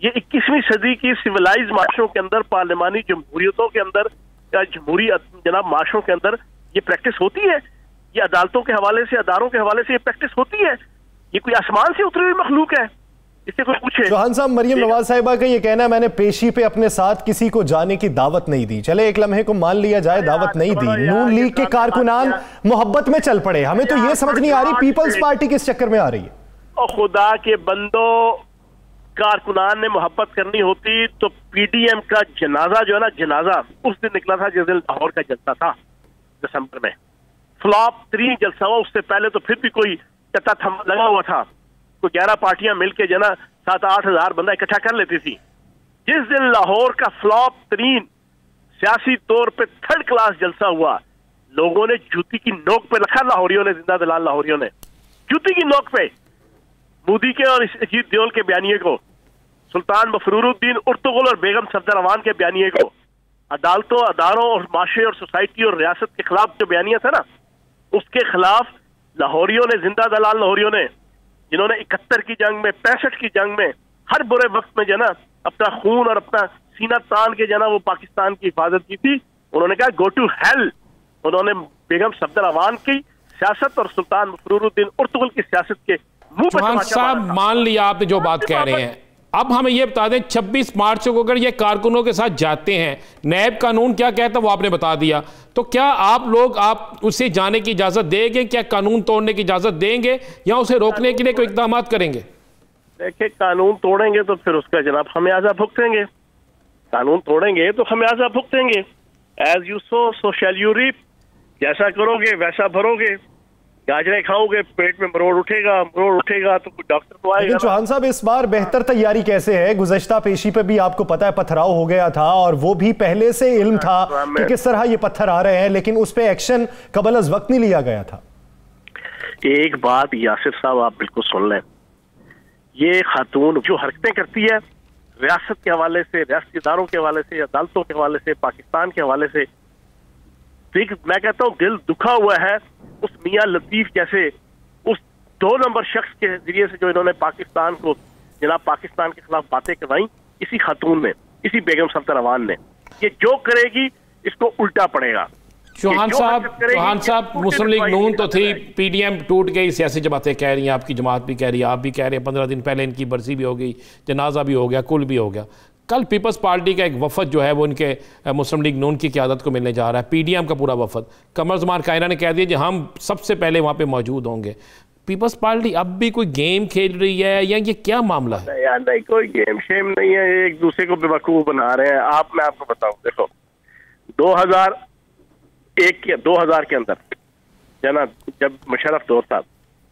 ये 21वीं सदी की सिविलाइज माशरों के अंदर, पार्लिमानी जमहूरियतों के अंदर या जमहूरी जनाब माशरों के अंदर ये प्रैक्टिस होती है? ये अदालतों के हवाले से, अदारों के हवाले से ये प्रैक्टिस होती है? ये कोई आसमान से उतरी हुई मखलूक है? इससे कोई पूछे? चौहान साहब, मरियम नवाज साहिबा का ये कहना है मैंने पेशी पे अपने साथ किसी को जाने की दावत नहीं दी। चले एक लम्हे को मान लिया जाए दावत नहीं दी, नून लीग के कारकुनान मोहब्बत में चल पड़े, हमें तो ये समझ नहीं आ रही पीपल्स पार्टी किस चक्कर में आ रही है? और खुदा के बंदो, कारकुनान ने मोहब्बत करनी होती तो PDM का जनाजा जो है ना, जनाजा उस दिन निकला था जिस दिन लाहौर का जलसा था दिसंबर में, फ्लॉप 3 जलसा हुआ। उससे पहले तो फिर भी कोई टट्टा थम लगा हुआ था, कोई 11 पार्टियां मिलके जो ना 7-8 हजार बंदा इकट्ठा कर लेती थी। जिस दिन लाहौर का फ्लॉप 3 सियासी तौर पे 3rd क्लास जलसा हुआ, लोगों ने जूती की नोक पे रखा, लाहौरियों ने, जिंदा दलाल लाहौरियों ने जूती की नोक पे मोदी के और अजीत देओल के बयानिए को, सुल्तान मफरूरुद्दीन उर्तुगुल और बेगम सफदर अवान के बयानिए को, अदालतों, अदारों और माशरे और सोसाइटी और रियासत के खिलाफ जो बयानिया था ना, उसके खिलाफ लाहौरियों ने, जिंदा दलाल लाहौरियों ने, जिन्होंने 71 की जंग में, 65 की जंग में, हर बुरे वक्त में जना अपना खून और अपना सीना तान के जना वो पाकिस्तान की हिफाजत की थी, उन्होंने कहा गो टू हेल। उन्होंने बेगम सफदर अवान की सियासत और सुल्तान मफरूरुद्दीन उर्तुगुल की सियासत के मुंह पर साहब मान लिया आपने जो बात कह रहे हैं। अब हमें यह बता दें 26 मार्च को अगर ये कारकुनों के साथ जाते हैं, नैब कानून क्या कहता है वो आपने बता दिया, तो क्या आप उसे जाने की इजाजत देंगे? क्या कानून तोड़ने की इजाजत देंगे या उसे रोकने के लिए कोई इकदाम करेंगे? देखिए, कानून तोड़ेंगे तो फिर उसका जनाब खमियाजा भुगतेंगे, कानून तोड़ेंगे तो खमियाजा भुगतेंगे। As you sow shall you reap, जैसा करोगे वैसा भरोगे। गाजरें खाओगे, पेट में मरोड़ उठेगा तो कोई डॉक्टर तो आएगा। लेकिन चौहान साहब, इस बार बेहतर तैयारी कैसे है? गुज़श्ता पेशी पे भी आपको पता है पथराव हो गया था और वो भी पहले से इल्म था कि किस तरह ये पत्थर आ रहे हैं, लेकिन उस पे एक्शन कबल अज़ वक्त नहीं लिया गया था। एक बात यासिर साहब आप बिल्कुल सुन लें, ये खातून जो हरकतें करती है रियासत के हवाले से, रियासती इदारों के हवाले से, अदालतों के हवाले से, पाकिस्तान के हवाले से, मैं कहता हूँ दिल दुखा हुआ है उस मियां लतीफ जैसे उस 2 नंबर शख्स के जरिए से जो इन्होंने पाकिस्तान को जनाब पाकिस्तान के खिलाफ बातें करवाई। इसी खातून ने, इसी बेगम सफदर अवान ने, ये जो करेगी इसको उल्टा पड़ेगा। चौहान साहब, मुस्लिम लीग नून तो थी, PDM टूट गई, सियासी जमातें कह रही हैं, आपकी जमात भी कह रही है, आप भी कह रहे हैं 15 दिन पहले इनकी बरसी भी हो गई, जनाजा भी हो गया, कुल भी हो गया। कल पीपल्स पार्टी का एक वफद जो है वो इनके मुस्लिम लीग नून की क़यादत को मिलने जा रहा है, पीडीएम का पूरा वफद। कमर ज़मान कायरा ने कह दिया कि हम सबसे पहले वहाँ पे मौजूद होंगे। पीपल्स पार्टी अब भी कोई गेम खेल रही है या ये क्या मामला है? यार नहीं, कोई गेम शेम नहीं है, एक दूसरे को बेवकूफ़ बना रहे हैं। मैं आपको बताऊं, देखो 2000 के अंदर जना जब मुशर्रफ दौर था,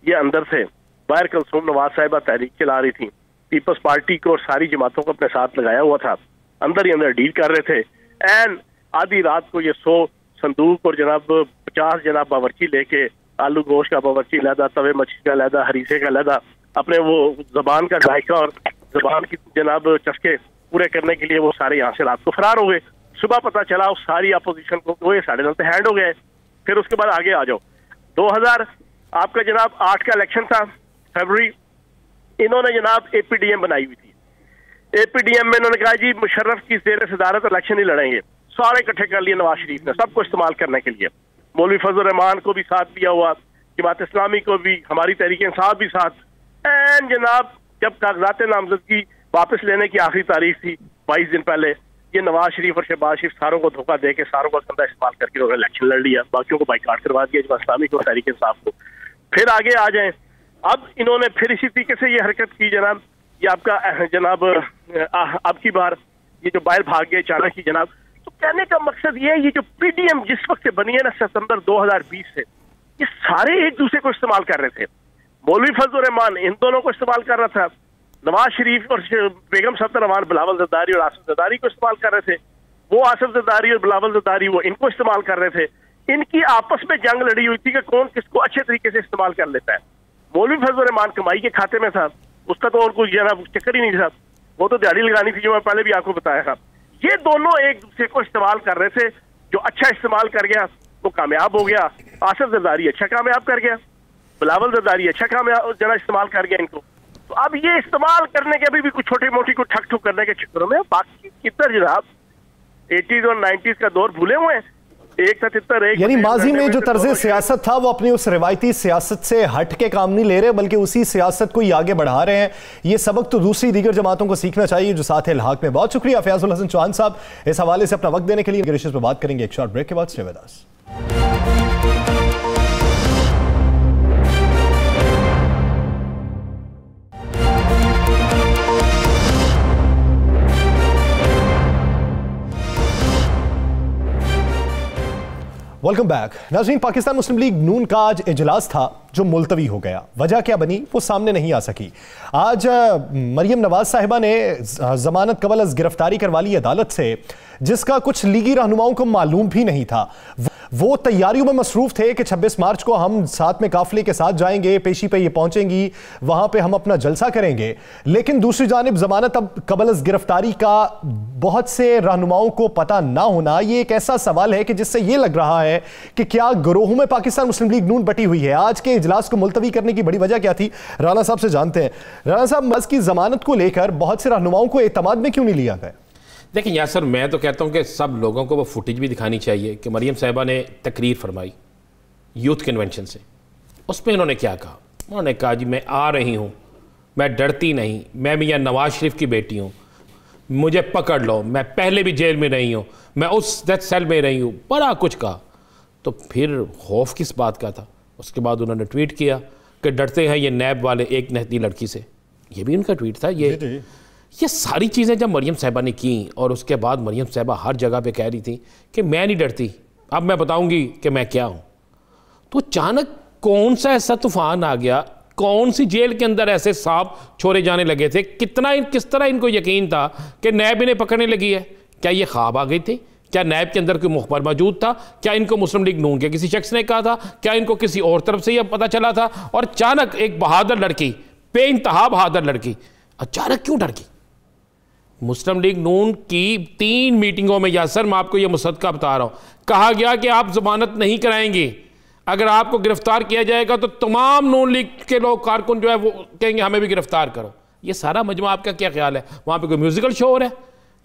ये अंदर से बाहर कुलसूम नवाज साहिबा तहरीक चला रही थी, पीपल्स पार्टी को और सारी जमातों को अपने साथ लगाया हुआ था, अंदर ही अंदर डील कर रहे थे। एंड आधी रात को ये 100 संदूक और जनाब 50 जनाब बावर्ची लेके, आलू गोश्त का बावर्ची लहदा, तवे मछली का लहदा, हरीसे का लहदा, अपने वो जबान का जायका और जबान की जनाब चस्के पूरे करने के लिए वो सारे यहाँ से रात को फरार हो गए। सुबह पता चला उस सारी अपोजिशन को वो ये 9:30 हैंड हो गए। फिर उसके बाद आगे आ जाओ, 2000 आपका जनाब 8 का इलेक्शन था, फरवरी, इन्होंने जनाब एपीडीएम बनाई हुई थी। एपीडीएम में इन्होंने कहा जी मुशर्रफ की ज़ेर सदारत इलेक्शन ही लड़ेंगे, सारे इकट्ठे कर लिए नवाज शरीफ ने सबको इस्तेमाल करने के लिए। मौलवी फजल रहमान को भी साथ दिया हुआ, जमात इस्लामी को भी, हमारी तहरीक इंसाफ भी साथ। एंड जनाब जब कागजात नामजदगी वापस लेने की आखिरी तारीख थी 22 दिन पहले, ये नवाज शरीफ और शहबाज शरीफ सारों को धोखा दे के, सारों का कंधा इस्तेमाल करके उन्होंने इलेक्शन लड़ लिया, बाकियों को बाइकाट करवा दिया, जमात इस्लामी को, तहरीक इंसाफ को। फिर आगे आ जाए, अब इन्होंने फिर इसी तरीके से ये हरकत की जनाब, ये आपका जनाब अब की बार ये जो बाहर भाग गए अचानक ही जनाब। तो कहने का मकसद ये है, ये जो पीडीएम जिस वक्त से बनी है ना सितंबर 2020 से, ये सारे एक दूसरे को इस्तेमाल कर रहे थे। मौलवी फजल रहमान इन दोनों को इस्तेमाल कर रहा था, नवाज शरीफ और बेगम सत्तर रहमान बिलावल जरदारी और आसिफ जरदारी को इस्तेमाल कर रहे थे, वो आसिफ जरदारी और बिलावल जरदारी वो इनको इस्तेमाल कर रहे थे। इनकी आपस में जंग लड़ी हुई थी कि कौन किसको अच्छे तरीके से इस्तेमाल कर लेता है। मौलवी फजल रहमान कमाई के खाते में था, उसका तो और कोई जनाब चक्कर ही नहीं था, वो तो दिहाड़ी लगानी थी, जो मैं पहले भी आपको बताया था। ये दोनों एक दूसरे को इस्तेमाल कर रहे थे, जो अच्छा इस्तेमाल कर गया वो कामयाब हो गया। आसिफ जरदारी अच्छा कामयाब कर गया, बिलावल जरदारी अच्छा कामयाब जना इस्तेमाल कर गया इनको। तो अब ये इस्तेमाल करने के अभी भी कुछ छोटी मोटी को ठक ठुक करने के चक्करों में बाकी किधर जनाब 80s और 90s का दौर भूले हुए हैं। एक था तितर एक, यानी माजी में जो तर्ज सियासत था वो अपनी उस रिवायती सियासत से हट के काम नहीं ले रहे, बल्कि उसी सियासत को ही आगे बढ़ा रहे हैं। ये सबक तो दूसरी दीगर जमातों को सीखना चाहिए जो साथ है इल्हाक में। बहुत शुक्रिया फयाजुल हसन चौहान साहब इस हवाले से अपना वक्त देने के लिए। पर बात करेंगे एक शॉर्ट ब्रेक के बाद। Stay with us. Welcome back नाज़रीन। पाकिस्तान मुस्लिम लीग नून का आज इजलास था जो मुलतवी हो गया। वजह क्या बनी वो सामने नहीं आ सकी। आज मरियम नवाज साहिबा ने जमानत कबल अज गिरफ्तारी करवा ली अदालत से, जिसका कुछ लीगी रहनुमाओं को मालूम भी नहीं था। वो तैयारियों में मसरूफ थे कि 26 मार्च को हम साथ में काफिले के साथ जाएंगे, पेशी पे ये पहुंचेंगी, वहां पे हम अपना जलसा करेंगे। लेकिन दूसरी जानिब जमानत अब कबल अज गिरफ्तारी का बहुत से रहनुमाओं को पता ना होना, ये एक ऐसा सवाल है कि जिससे ये लग रहा है कि क्या गिरोहों में पाकिस्तान मुस्लिम लीग नून बटी हुई है। आज के इजलास को मुलतवी करने की बड़ी वजह क्या थी, राना साहब से जानते हैं। राना साहब, मज की जमानत को लेकर बहुत से रहनुमाओं को एतमाद में क्यों नहीं लिया गया? देखिए यासर, मैं तो कहता हूँ कि सब लोगों को वो फुटेज भी दिखानी चाहिए कि मरियम साहिबा ने तकरीर फरमाई यूथ कन्वेंशन से। उसमें उन्होंने क्या कहा? उन्होंने कहा जी मैं आ रही हूँ, मैं डरती नहीं, मैं मियाँ नवाज शरीफ की बेटी हूँ, मुझे पकड़ लो, मैं पहले भी जेल में रही हूँ, मैं उस डेथ सेल में रही हूँ, बड़ा कुछ कहा। तो फिर खौफ किस बात का था? उसके बाद उन्होंने ट्वीट किया कि डरते हैं ये नैब वाले एक नहती लड़की से। ये भी उनका ट्वीट था। ये सारी चीज़ें जब मरियम साहिबा ने की और उसके बाद मरियम साहिबा हर जगह पे कह रही थी कि मैं नहीं डरती, अब मैं बताऊंगी कि मैं क्या हूँ। तो अचानक कौन सा ऐसा तूफान आ गया, कौन सी जेल के अंदर ऐसे सांप छोड़े जाने लगे थे, किस तरह इनको यकीन था कि नैब इन्हें पकड़ने लगी है? क्या ये ख्वाब आ गई थी? क्या नैब के अंदर कोई मुखबर मौजूद था? क्या इनको मुस्लिम लीग नून के किसी शख्स ने कहा था? क्या इनको किसी और तरफ से यह पता चला था? और अचानक एक बहादुर लड़की, बेइंतहा बहादुर लड़की, अचानक क्यों डर गई? मुस्लिम लीग नून की 3 मीटिंगों में, यासर मैं आपको यह मुसद्दका बता रहा हूँ, कहा गया कि आप जमानत नहीं कराएंगे, अगर आपको गिरफ्तार किया जाएगा तो तमाम नून लीग के लोग कारकुन जो है वो कहेंगे हमें भी गिरफ्तार करो। ये सारा मजमा आपका क्या ख्याल है? वहाँ पे कोई म्यूजिकल शो हो रहा है,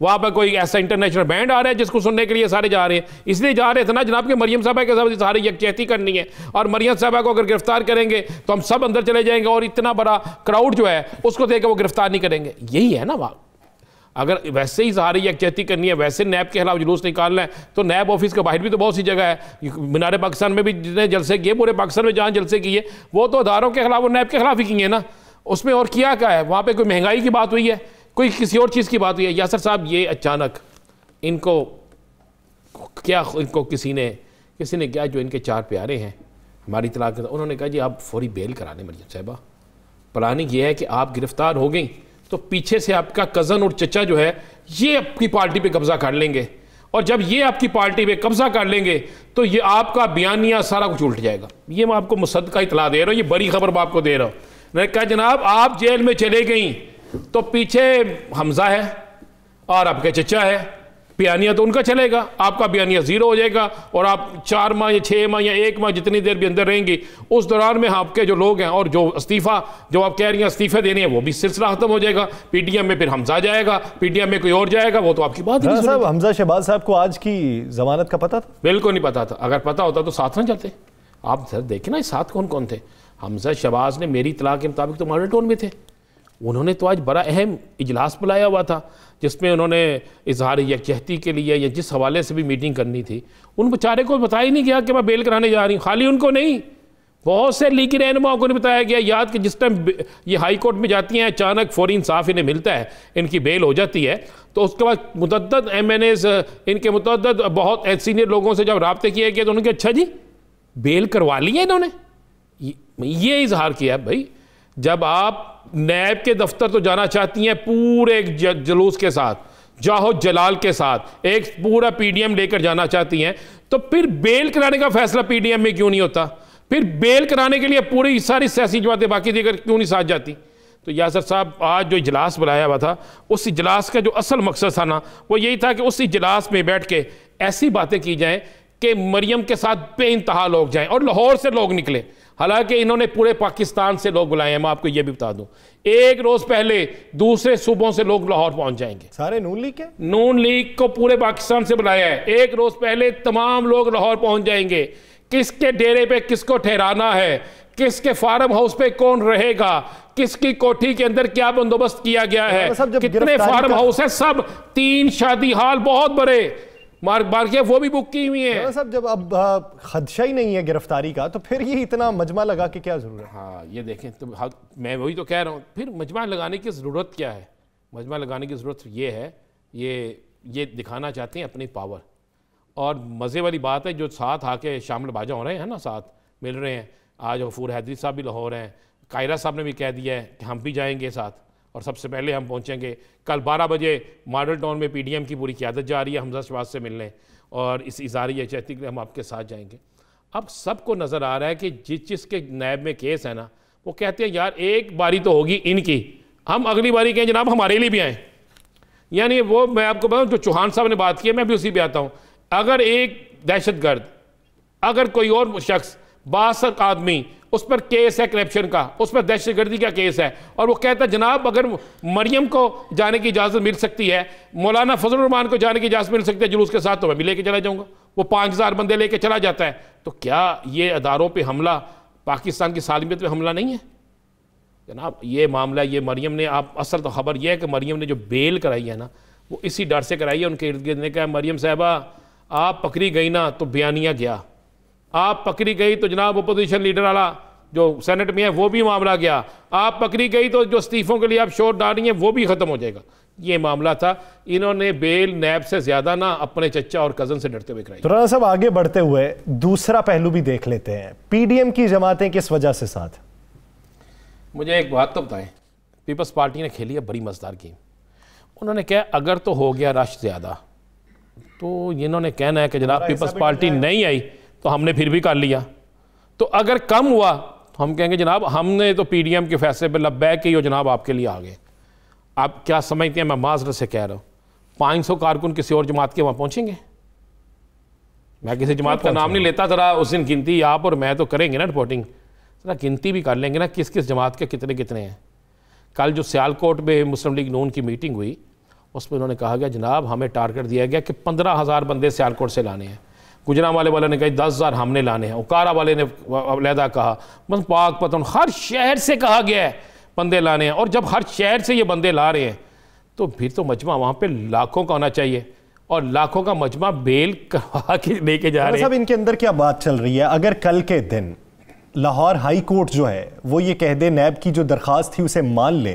वहाँ पर कोई ऐसा इंटरनेशनल बैंड आ रहा है जिसको सुनने के लिए सारे जा रहे हैं? इसलिए जा रहे थे ना जनाब कि मरियम साहबा के साथ सारी यकजहती करनी है, और मरियम साहबा को अगर गिरफ्तार करेंगे तो हम सब अंदर चले जाएंगे और इतना बड़ा क्राउड जो है उसको देख के वो गिरफ्तार नहीं करेंगे। यही है ना बात। अगर वैसे ही इजहार यकजहती करनी है, वैसे नैब के खिलाफ जुलूस निकालना है, तो नैब ऑफिस के बाहर भी तो बहुत सी जगह है। मीनार पाकिस्तान में भी जितने जलसे किए, पूरे पाकिस्तान में जहाँ जलसे किए, वो तो अदारों के खिलाफ और नैब के खिलाफ ही किए ना। उसमें और किया क्या है? वहाँ पे कोई महंगाई की बात हुई है, कोई किसी और चीज़ की बात हुई है? यासर साहब, ये अचानक इनको क्या, इनको किसी ने क्या, जो इनके 4 प्यारे हैं हमारी तलाक, उन्होंने कहा जी आप फौरी बेल कराने मरियम साहिबा। प्लानिंग ये है कि आप गिरफ्तार हो गई तो पीछे से आपका कज़न और चचा जो है ये आपकी पार्टी पे कब्जा कर लेंगे, और जब ये आपकी पार्टी पे कब्जा कर लेंगे तो ये आपका बयानिया सारा कुछ उल्ट जाएगा। ये मैं आपको मुसद्दका इतला दे रहा हूँ, ये बड़ी खबर मैं आपको दे रहा हूँ। मैंने कहा जनाब आप जेल में चले गई तो पीछे हमजा है और आपके चचा है, बयानिया तो उनका चलेगा, आपका बयानिया 0 हो जाएगा, और आप 4 माह या 6 माह या 1 माह जितनी देर भी अंदर रहेंगी, उस दौरान में आपके जो लोग हैं और जो इस्तीफ़ा जो आप कह रही हैं इस्तीफे देने हैं, वो भी सिलसिला खत्म हो जाएगा। पीटीएम में फिर हमजा जाएगा, पीटीएम में कोई और जाएगा, वो तो आपकी बात नहीं। साहब, हमजा शहबाज साहब को आज की जमानत का पता था? बिल्कुल नहीं पता था। अगर पता होता तो साथ ना जाते। आप सर देखें ना साथ कौन कौन थे। हमजा शहबाज ने मेरी इतला के मुताबिक तो मॉडल टाउन में थे। उन्होंने तो आज बड़ा अहम इजलास बुलाया हुआ था जिसमें उन्होंने इजहार यकजहती के लिए या जिस हवाले से भी मीटिंग करनी थी, उन बेचारे को बताया ही नहीं गया कि मैं बेल कराने जा रही हूँ। खाली उनको नहीं, बहुत से लीगी रहनुमाओं को नहीं बताया गया। याद कि जिस टाइम ये हाई कोर्ट में जाती हैं, अचानक फौरी इंसाफ इन्हें मिलता है, इनकी बेल हो जाती है, तो उसके बाद मुतअद्दिद MNAs इनके मुतअद्दिद बहुत सीनियर लोगों से जब राब्ते किए गए तो उन्होंने अच्छा जी बेल करवा ली है इन्होंने। ये इजहार किया है भाई, जब आप नैब के दफ्तर तो जाना चाहती हैं पूरे एक जुलूस के साथ, जाहो जलाल के साथ, एक पूरा PDM लेकर जाना चाहती हैं, तो फिर बेल कराने का फैसला PDM में क्यों नहीं होता? फिर बेल कराने के लिए पूरी सारी सियासी जमातें बाकी देकर क्यों नहीं साथ जाती? तो यासर साहब, आज जो इजलास बुलाया हुआ था, उस इजलास का जो असल मकसद था ना, वो यही था कि उस इजलास में बैठ के ऐसी बातें की जाएं कि मरियम के साथ बेइंतहा लोग जाएं, और लाहौर से लोग निकले। हालांकि इन्होंने पूरे पाकिस्तान से लोग बुलाए हैं। मैं आपको ये भी बता दूं, एक रोज पहले दूसरे सूबों से लोग लाहौर पहुंच जाएंगे। सारे नून लीग के? नून लीग को पूरे पाकिस्तान से बुलाया है। एक रोज पहले तमाम लोग लाहौर पहुंच जाएंगे। किसके डेरे पे किसको ठहराना है, किसके फार्म हाउस पे कौन रहेगा, किसकी कोठी के अंदर क्या बंदोबस्त किया गया है, कितने फार्म हाउस है, सब 3 शादी हाल बहुत बड़े मार के वो भी बुक की हुई है। सब जब अब खदशा ही नहीं है गिरफ्तारी का, तो फिर ये इतना मजमा लगा के क्या जरूरत है? हाँ, ये देखें तो मैं वही तो कह रहा हूँ, फिर मजमा लगाने की ज़रूरत क्या है? मजमा लगाने की ज़रूरत ये है, ये दिखाना चाहते हैं अपनी पावर। और मज़े वाली बात है, जो साथ आके शामिल बाजा हो रहे हैं ना, साथ मिल रहे हैं। आज गफूर हैदरी साहब भी लाहौर हैं, कायरा साहब ने भी कह दिया है कि हम भी जाएंगे साथ, और सबसे पहले हम पहुंचेंगे। कल 12 बजे मॉडल टाउन में PDM की पूरी क़यादत जा रही है हमजा शहबाज से मिलने, और इस इज़हार यकजहती के लिए हम आपके साथ जाएंगे। अब सबको नज़र आ रहा है कि जिसके नैब में केस है ना, वो कहते हैं यार एक बारी तो होगी इनकी, हम अगली बारी कहें जनाब हमारे लिए भी आएँ। यानी वो मैं आपको बताऊँ, जो चौहान साहब ने बात की है, मैं भी उसी पर आता हूँ। अगर एक दहशतगर्द, अगर कोई और शख्स, 62 आदमी, उस पर केस है करप्शन का, उस पर दहशतगर्दी का केस है, और वो कहता है जनाब अगर मरियम को जाने की इजाज़त मिल सकती है, मौलाना फजल रहमान को जाने की इजाज़त मिल सकती है जुलूस के साथ, तो मैं भी लेके चला जाऊँगा। वो 5000 बंदे लेके चला जाता है। तो क्या ये अदारों पे हमला पाकिस्तान की सालमियत पे हमला नहीं है जनाब? ये मामला, ये मरियम ने, आप असल तो खबर यह है कि मरियम ने जो बेल कराई है ना, वो इसी डर से कराई है। उनके इर्द गिर्द ने कहा मरियम साहबा आप पकड़ी गई ना तो बयानिया गया, आप पकड़ी गई तो जनाब अपोजिशन लीडर वाला जो सेनेट में है वो भी मामला गया, आप पकड़ी गई तो जो इस्तीफों के लिए आप शोर डाल रही हैं वो भी खत्म हो जाएगा। ये मामला था। इन्होंने बेल नैब से ज्यादा ना अपने चचा और कजन से डरते हुए कराई। तो राणा साहब, आगे बढ़ते हुए दूसरा पहलू भी देख लेते हैं। PDM की जमातें किस वजह से साथ? मुझे एक बात तो बताएं, पीपल्स पार्टी ने खेली है बड़ी मजेदार गेम। उन्होंने कहा अगर तो हो गया रश ज्यादा, तो इन्होंने कहना है कि जनाब पीपल्स पार्टी नहीं आई तो हमने फिर भी कर लिया। तो अगर कम हुआ तो हम कहेंगे जनाब हमने तो PDM के फैसले पर लब्बैक की, जनाब आपके लिए आ गए। आप क्या समझते हैं, मैं माजरत से कह रहा हूँ, 500 कारकुन किसी और जमात के वहाँ पहुँचेंगे? मैं किसी जमात का नाम नहीं लेता, ज़रा उस दिन गिनती आप और मैं तो करेंगे ना रिपोर्टिंग, ज़रा गिनती भी कर लेंगे ना किस किस जमात के कितने कितने हैं। कल जो सियालकोट में मुस्लिम लीग नून की मीटिंग हुई, उसमें उन्होंने कहा गया जनाब हमें टारगेट दिया गया कि 15,000 बंदे सियालकोट से लाने हैं। गुजरांवाले वाले ने कहा 10,000 हमने लाने हैं। उकारा वाले ने अलहदा कहा, मतलब पाक पतन हर शहर से कहा गया है बंदे लाने हैं। और जब हर शहर से ये बंदे ला रहे हैं तो फिर तो मजमा वहाँ पे लाखों का होना चाहिए, और लाखों का मजमा बेल करवा के लेके जा रहे हैं। सब इनके अंदर क्या बात चल रही है? अगर कल के दिन लाहौर हाई कोर्ट जो है वो ये कह दे नैब की जो दरखास्त थी उसे मान ले,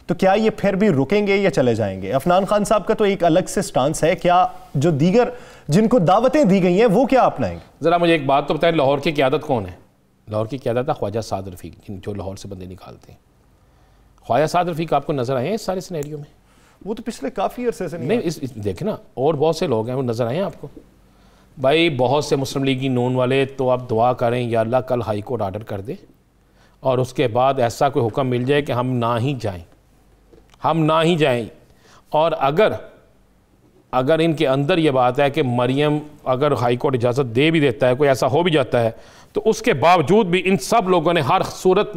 तो क्या ये फिर भी रुकेंगे या चले जाएंगे? अफनान खान साहब का तो एक अलग से स्टांस है, क्या जो दीगर जिनको दावतें दी गई हैं वो क्या अपनाएंगे? ज़रा मुझे एक बात तो बताएं, लाहौर की क़यादत कौन है? लाहौर की क़यादत है ख्वाजा साद रफ़ीक, जो लाहौर से बंदे निकालते हैं। ख्वाजा साद रफ़ीक आपको नज़र आए हैं इस सारे सिनेरियो में? वो तो पिछले काफ़ी अरसे से नहीं, इस देखें ना, और बहुत से लोग हैं वो नज़र आए हैं आपको। भाई बहुत से मुस्लिम लीगी नून वाले तो आप दुआ करें या अल्लाह कल हाई कोर्ट आर्डर कर दे और उसके बाद ऐसा कोई हुक्म मिल जाए कि हम ना ही जाएं। और अगर इनके अंदर ये बात है कि मरियम अगर हाई कोर्ट इजाज़त दे भी देता है, कोई ऐसा हो भी जाता है, तो उसके बावजूद भी इन सब लोगों ने हर सूरत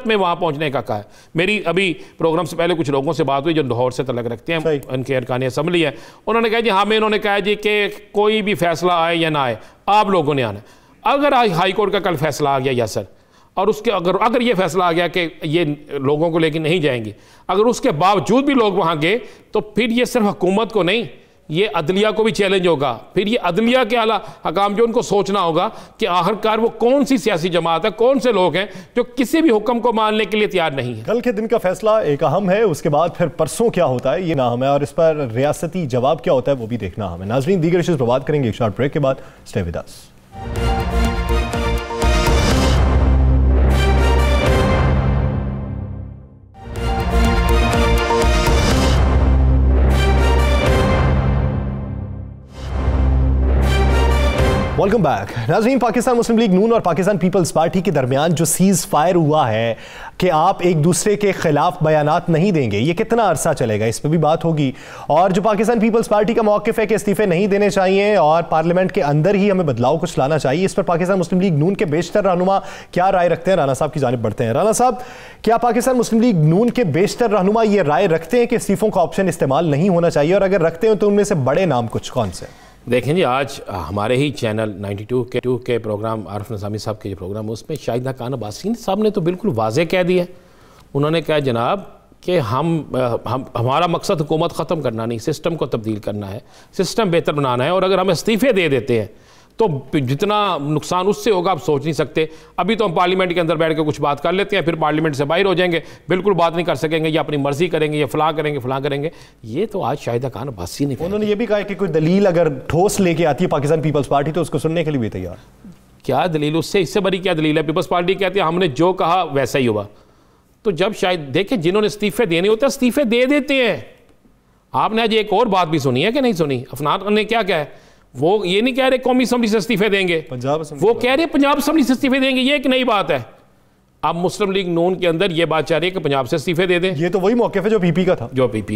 में वहाँ पहुँचने का कहा है। मेरी अभी प्रोग्राम से पहले कुछ लोगों से बात हुई जो लाहौर से तलक रखते हैं, इनके अरकान असम्बली है, उन्होंने कहा जी हमें, इन्होंने कहा जी कि कोई भी फैसला आए या ना आए आप लोगों ने आना। अगर हाई कोर्ट का कल फैसला आ गया यासर, और उसके अगर ये फैसला आ गया कि ये लोगों को लेके नहीं जाएंगे, अगर उसके बावजूद भी लोग वहाँ गए, तो फिर ये सिर्फ हुकूमत को नहीं, ये अदलिया को भी चैलेंज होगा। फिर ये अदलिया के आला हकाम जो उनको सोचना होगा कि आखिरकार वो कौन सी सियासी जमात है, कौन से लोग हैं जो किसी भी हुक्म को मानने के लिए तैयार नहीं है। कल के दिन का फैसला एक अहम है, उसके बाद फिर परसों क्या होता है ये ना हमें, और इस पर रियासती जवाब क्या होता है वो भी देखना हमें। नाजरीन, दीगर इश्यूज पर बात करेंगे एक शॉर्ट ब्रेक के बाद। Stay with us. Welcome back. नाज़रीन, पाकिस्तान मुस्लिम लीग नून और पाकिस्तान पीपल्स पार्टी के दरमियान जो सीज फायर हुआ है कि आप एक दूसरे के खिलाफ बयानात नहीं देंगे, ये कितना अरसा चलेगा, इस पर भी बात होगी। और जो पाकिस्तान पीपल्स पार्टी का मौक़िफ़ है कि इस्तीफ़े नहीं देने चाहिए और पार्लियामेंट के अंदर ही हमें बदलाव कुछ लाना चाहिए, इस पर पाकिस्तान मुस्लिम लीग नून के बेशतर रहनुमा क्या राय रखते हैं? राना साहब की जानिब बढ़ते हैं। राना साहब, क्या पाकिस्तान मुस्लिम लीग नून के बेशतर रहनुमा ये राय रखते हैं कि इस्तीफ़ों का ऑप्शन इस्तेमाल नहीं होना चाहिए, और अगर रखते हैं तो उनमें से बड़े नाम कुछ कौन से? देखें जी, आज हमारे ही चैनल 92 के प्रोग्राम आरिफ नज़ामी साहब के जो प्रोग्राम, उसमें शाहिदा खान अब्बासी साहब ने तो बिल्कुल वाज़े कह दिया। उन्होंने कहा जनाब कि हमारा मकसद हुकूमत ख़त्म करना नहीं, सिस्टम को तब्दील करना है, सिस्टम बेहतर बनाना है, और अगर हम इस्तीफ़े दे देते हैं तो जितना नुकसान उससे होगा आप सोच नहीं सकते। अभी तो हम पार्लियामेंट के अंदर बैठ के कुछ बात कर लेते हैं, फिर पार्लियामेंट से बाहर हो जाएंगे, बिल्कुल बात नहीं कर सकेंगे, या अपनी मर्जी करेंगे, या फलां करेंगे। ये तो आज शाहिदा खान अब्बासी ने, उन्होंने ये भी कहा कि कोई दलील अगर ठोस लेके आती है पाकिस्तान पीपल्स पार्टी तो उसको सुनने के लिए भी तैयार। क्या दलील, उससे इससे बड़ी क्या दलील है? पीपल्स पार्टी कहती है हमने जो कहा वैसा ही हुआ। तो जब शायद देखें, जिन्होंने इस्तीफे देने होते हैं इस्तीफे दे देते हैं। आपने आज एक और बात भी सुनी है कि नहीं सुनी? अफनान ने क्या कहा है? वो ये नहीं कह रहे कौमी असम्बली से इस्तीफे देंगे, वो कह रहे पंजाब असम्बली से इस्तीफे देंगे। ये एक नई बात है। अब मुस्लिम लीग नून के अंदर ये बात चाह रही है कि पंजाब से इस्तीफे दे दें। ये तो वही मौक़िफ़ है जो पीपी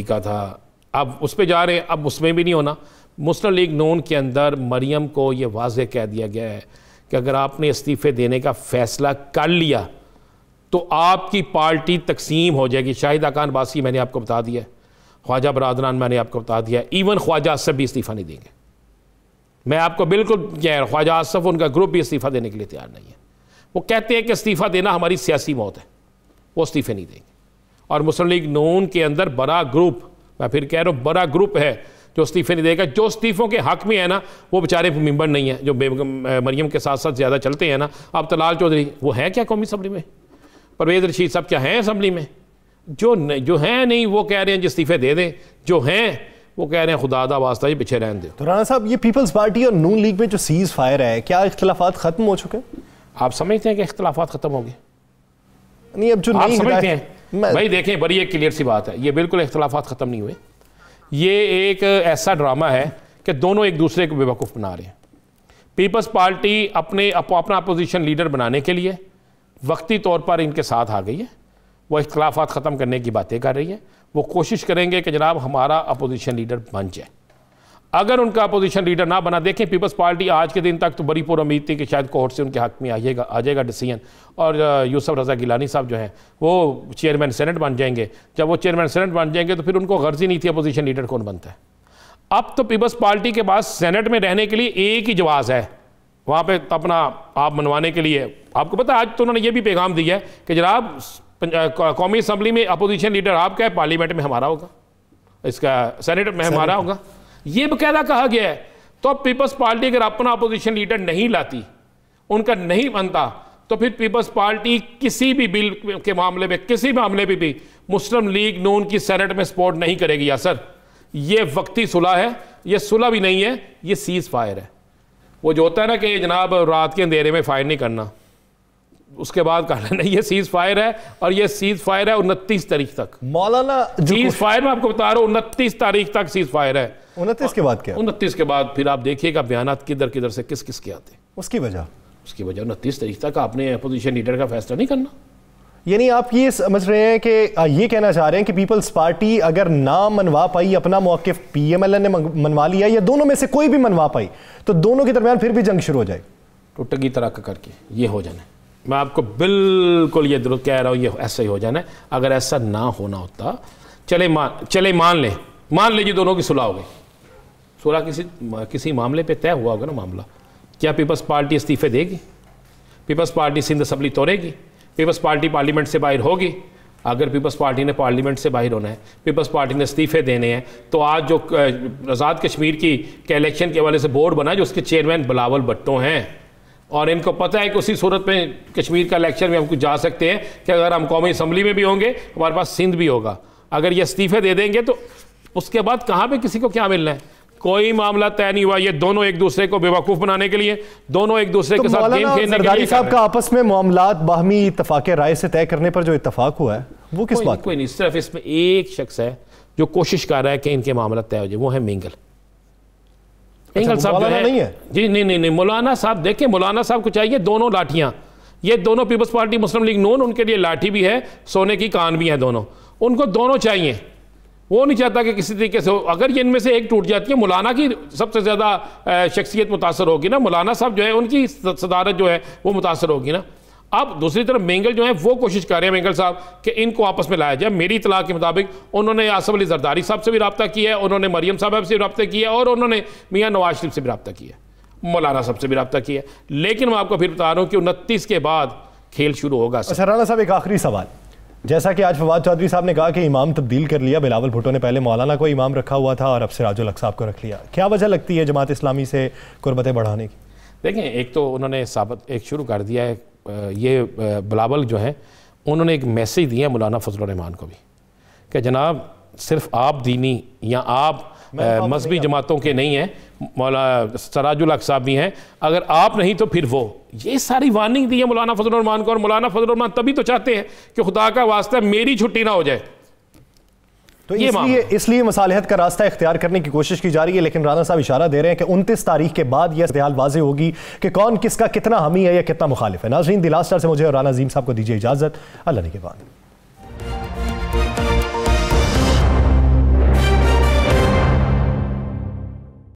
का था, अब उस पर जा रहे हैं। अब उसमें भी नहीं होना। मुस्लिम लीग नून के अंदर मरियम को ये वाज़े कह दिया गया है कि अगर आपने इस्तीफे देने का फैसला कर लिया तो आपकी पार्टी तकसीम हो जाएगी। शाहिदा खान अब्बासी मैंने आपको बता दिया, ख्वाजा बरादरान मैंने आपको बता दिया, इवन ख्वाजा आसफ भी इस्तीफ़ा नहीं देंगे। मैं आपको बिल्कुल कह रहा हूँ, ख्वाजा आसफ उनका ग्रुप भी इस्तीफ़ा देने के लिए तैयार नहीं है। वो कहते हैं कि इस्तीफ़ा देना हमारी सियासी मौत है, वो इस्तीफ़े नहीं देंगे। और मुस्लिम लीग नून के अंदर बड़ा ग्रुप, मैं फिर कह रहा हूँ बड़ा ग्रुप है जो इस्तीफ़े नहीं देगा। जो इस्तीफ़ों के हक़ में है ना, वो बेचारे मेंबर नहीं है, जो मरियम के साथ साथ ज़्यादा चलते हैं ना। अब तलाल चौधरी वो है क्या कौमी असम्बली में? परवेज़ रशीद साहब क्या हैं असम्बली में? जो हैं नहीं, वो कह रहे हैं इस्तीफ़े दे दें। जो हैं वो कह रहे हैं खुदा दा वास्ता ही पीछे रहने दो। तो राणा साहब, ये पीपल्स पार्टी और नून लीग में जो सीज फायर है, क्या इख्तिलाफात खत्म हो चुके हैं? आप समझते हैं कि इख्तिलाफात खत्म हो गए? नहीं, अब जो आप समझते हैं? भाई देखें, बड़ी एक क्लियर सी बात है, ये बिल्कुल इख्तिलाफात खत्म नहीं हुए। ये एक ऐसा ड्रामा है कि दोनों एक दूसरे को बेवकूफ़ बना रहे हैं। पीपल्स पार्टी अपना अपोजिशन लीडर बनाने के लिए वक्ती तौर पर इनके साथ आ गई है। वो इख्तिलाफात ख़त्म करने की बातें कर रही है। वो कोशिश करेंगे कि जनाब हमारा अपोजिशन लीडर बन जाए। अगर उनका अपोजिशन लीडर ना बना, देखें पीपल्स पार्टी आज के दिन तक तो बड़ी पूरी उम्मीद थी कि शायद कोर्ट से उनके हक़ में आ जाएगा डिसीजन, और यूसुफ रज़ा गिलानी साहब जो हैं वो चेयरमैन सेनेट बन जाएंगे। जब वो चेयरमैन सेनेट बन जाएंगे तो फिर उनको गर्ज ही नहीं थी अपोजिशन लीडर कौन बनता है। अब तो पीपल्स पार्टी के पास सेनेट में रहने के लिए एक ही जवाज़ है, वहाँ पर अपना आप मनवाने के लिए। आपको पता है आज तो उन्होंने ये भी पैगाम दिया है कि जनाब कौमी असम्बली में अपोजिशन लीडर आपका है, पार्लियामेंट में हमारा होगा। इसका सेनेटर में हमारा होगा, ये बकायदा कहा गया है। तो अब पीपल्स पार्टी अगर अपना अपोजिशन लीडर नहीं लाती, उनका नहीं बनता, तो फिर पीपल्स पार्टी किसी भी बिल के मामले में, किसी मामले में भी मुस्लिम लीग नून की सेनेट में सपोर्ट नहीं करेगी। यासर, ये वक्ती सुलह है, ये सुलह भी नहीं है, ये सीज फायर है। वो जो होता है ना कि जनाब रात के अंधेरे में फायर नहीं करना, उसके बाद कहना नहीं, ये सीज फायर है, और ये सीज फायर है 29 तारीख तक। मौलाना सीज फायर मैं आपको बता रहा हूँ 29 तारीख तक सीज फायर है। 29 के बाद क्या? 29 के बाद फिर आप देखिएगा बयानात किधर किधर से किस किस के आते हैं। उसकी वजह 29 तारीख तक आपने अपोजिशन लीडर का फैसला नहीं करना। यानी आप ये समझ रहे हैं कि ये कहना चाह रहे हैं कि पीपल्स पार्टी अगर ना मनवा पाई अपना मौक़िफ़, पीएमएल ने मनवा लिया, या दोनों में से कोई भी मनवा पाई, तो दोनों के दरमियान फिर भी जंग शुरू हो जाएगी, टुटगी तरह का करके ये हो जाना है। मैं आपको बिल्कुल ये दुरुस्त कह रहा हूँ, ये ऐसा ही हो जाना है। अगर ऐसा ना होना होता, चले मान लीजिए दोनों की सुलह हो गई, सुलह किसी मामले पे तय हुआ होगा ना मामला, क्या पीपल्स पार्टी इस्तीफे देगी? पीपल्स पार्टी सिंध असम्बली तोड़ेगी? पीपल्स पार्टी पार्लियामेंट से बाहर होगी? अगर पीपल्स पार्टी ने पार्लियामेंट से बाहर होना है, पीपल्स पार्टी ने इस्तीफे देने हैं, तो आज जो आज़ाद कश्मीर की इलेक्शन के हवाले से बोर्ड बना है, जो उसके चेयरमैन बिलावल भुट्टो हैं, और इनको पता है कि उसी सूरत में कश्मीर का इलेक्शन में हम कुछ जा सकते हैं कि अगर हम कौमी असम्बली में भी होंगे, हमारे पास सिंध भी होगा। अगर ये इस्तीफे दे देंगे तो उसके बाद कहाँ पे किसी को क्या मिलना है? कोई मामला तय नहीं हुआ। ये दोनों एक दूसरे को बेवकूफ बनाने के लिए, दोनों एक दूसरे के साथ गेम खेलने के लिए। साहब का आपस में मामलात बाहमी इत्तफाक राय से तय करने पर जो इत्तफाक हुआ है वो किस बात? कोई नहीं, सिर्फ इसमें एक शख्स है जो कोशिश कर रहा है कि इनके मामला तय हो जाए, वो है मिंगल। मिंगल साहब नहीं है जी, नहीं, मौलाना साहब देखें, मौलाना साहब को चाहिए दोनों लाठियां। ये दोनों पीपल्स पार्टी मुस्लिम लीग नून, उनके लिए लाठी भी है, सोने की कान भी है, दोनों, उनको दोनों चाहिए। वो नहीं चाहता कि किसी तरीके से हो। अगर ये इनमें से एक टूट जाती है, मौलाना की सबसे ज़्यादा शख्सियत मुतासर होगी ना, मौलाना साहब जो है उनकी सदारत जो है वो मुतासर होगी ना। अब दूसरी तरफ मेंगल जो है वो कोशिश कर रहे हैं, मेंगल साहब, कि इनको आपस में लाया जाए। मेरी इतला के मुताबिक उन्होंने आसफ अली जरदारी साहब से भी रब्ता किया है, उन्होंने मरियम साहब से भी रब्ता किया है, और उन्होंने मियाँ नवाज शरीफ से भी रब्ता किया है, मौलाना साहब से भी रब्ता किया है। लेकिन मैं आपको फिर बता रहा हूँ कि 29 के बाद खेल शुरू होगा। अच्छा राना साहब, एक आखिरी सवाल, जैसा कि आज फवाद चौधरी साहब ने कहा कि इमाम तब्दील कर लिया, बिलावल भुट्टो ने पहले मौलाना को इमाम रखा हुआ था और अब सिराजुल हक साहब को रख लिया, क्या वजह लगती है जमात इस्लामी से कुर्बतें बढ़ाने की? देखें, एक तो उन्होंने साबित एक शुरू कर दिया है, ये बिलावल जो है उन्होंने एक मैसेज दिया मौलाना फजल रहमान को भी कि जनाब सिर्फ आप दीनी या आप मजहबी जमातों के नहीं हैं, मौला सिराजुल हक साहब भी हैं, अगर आप नहीं तो फिर वो। ये सारी वार्निंग दी है मौलाना फजल रहमान को, और मौलाना फजल रहमान तभी तो चाहते हैं कि खुदा का वास्ता मेरी छुट्टी ना हो जाए। तो इसलिए मसालहत का रास्ता इख्तियार करने की कोशिश की जा रही है। लेकिन राना साहब इशारा दे रहे हैं कि 29 तारीख के बाद यह इस्तेहाल वाज़ेह होगी कि कौन किसका कितना हामी है या कितना मुखालिफ है। नाज़रीन, द लास्ट स्टार से मुझे और राना अज़ीम साहब को दीजिए इजाज़त। अल्लाह निगहबान।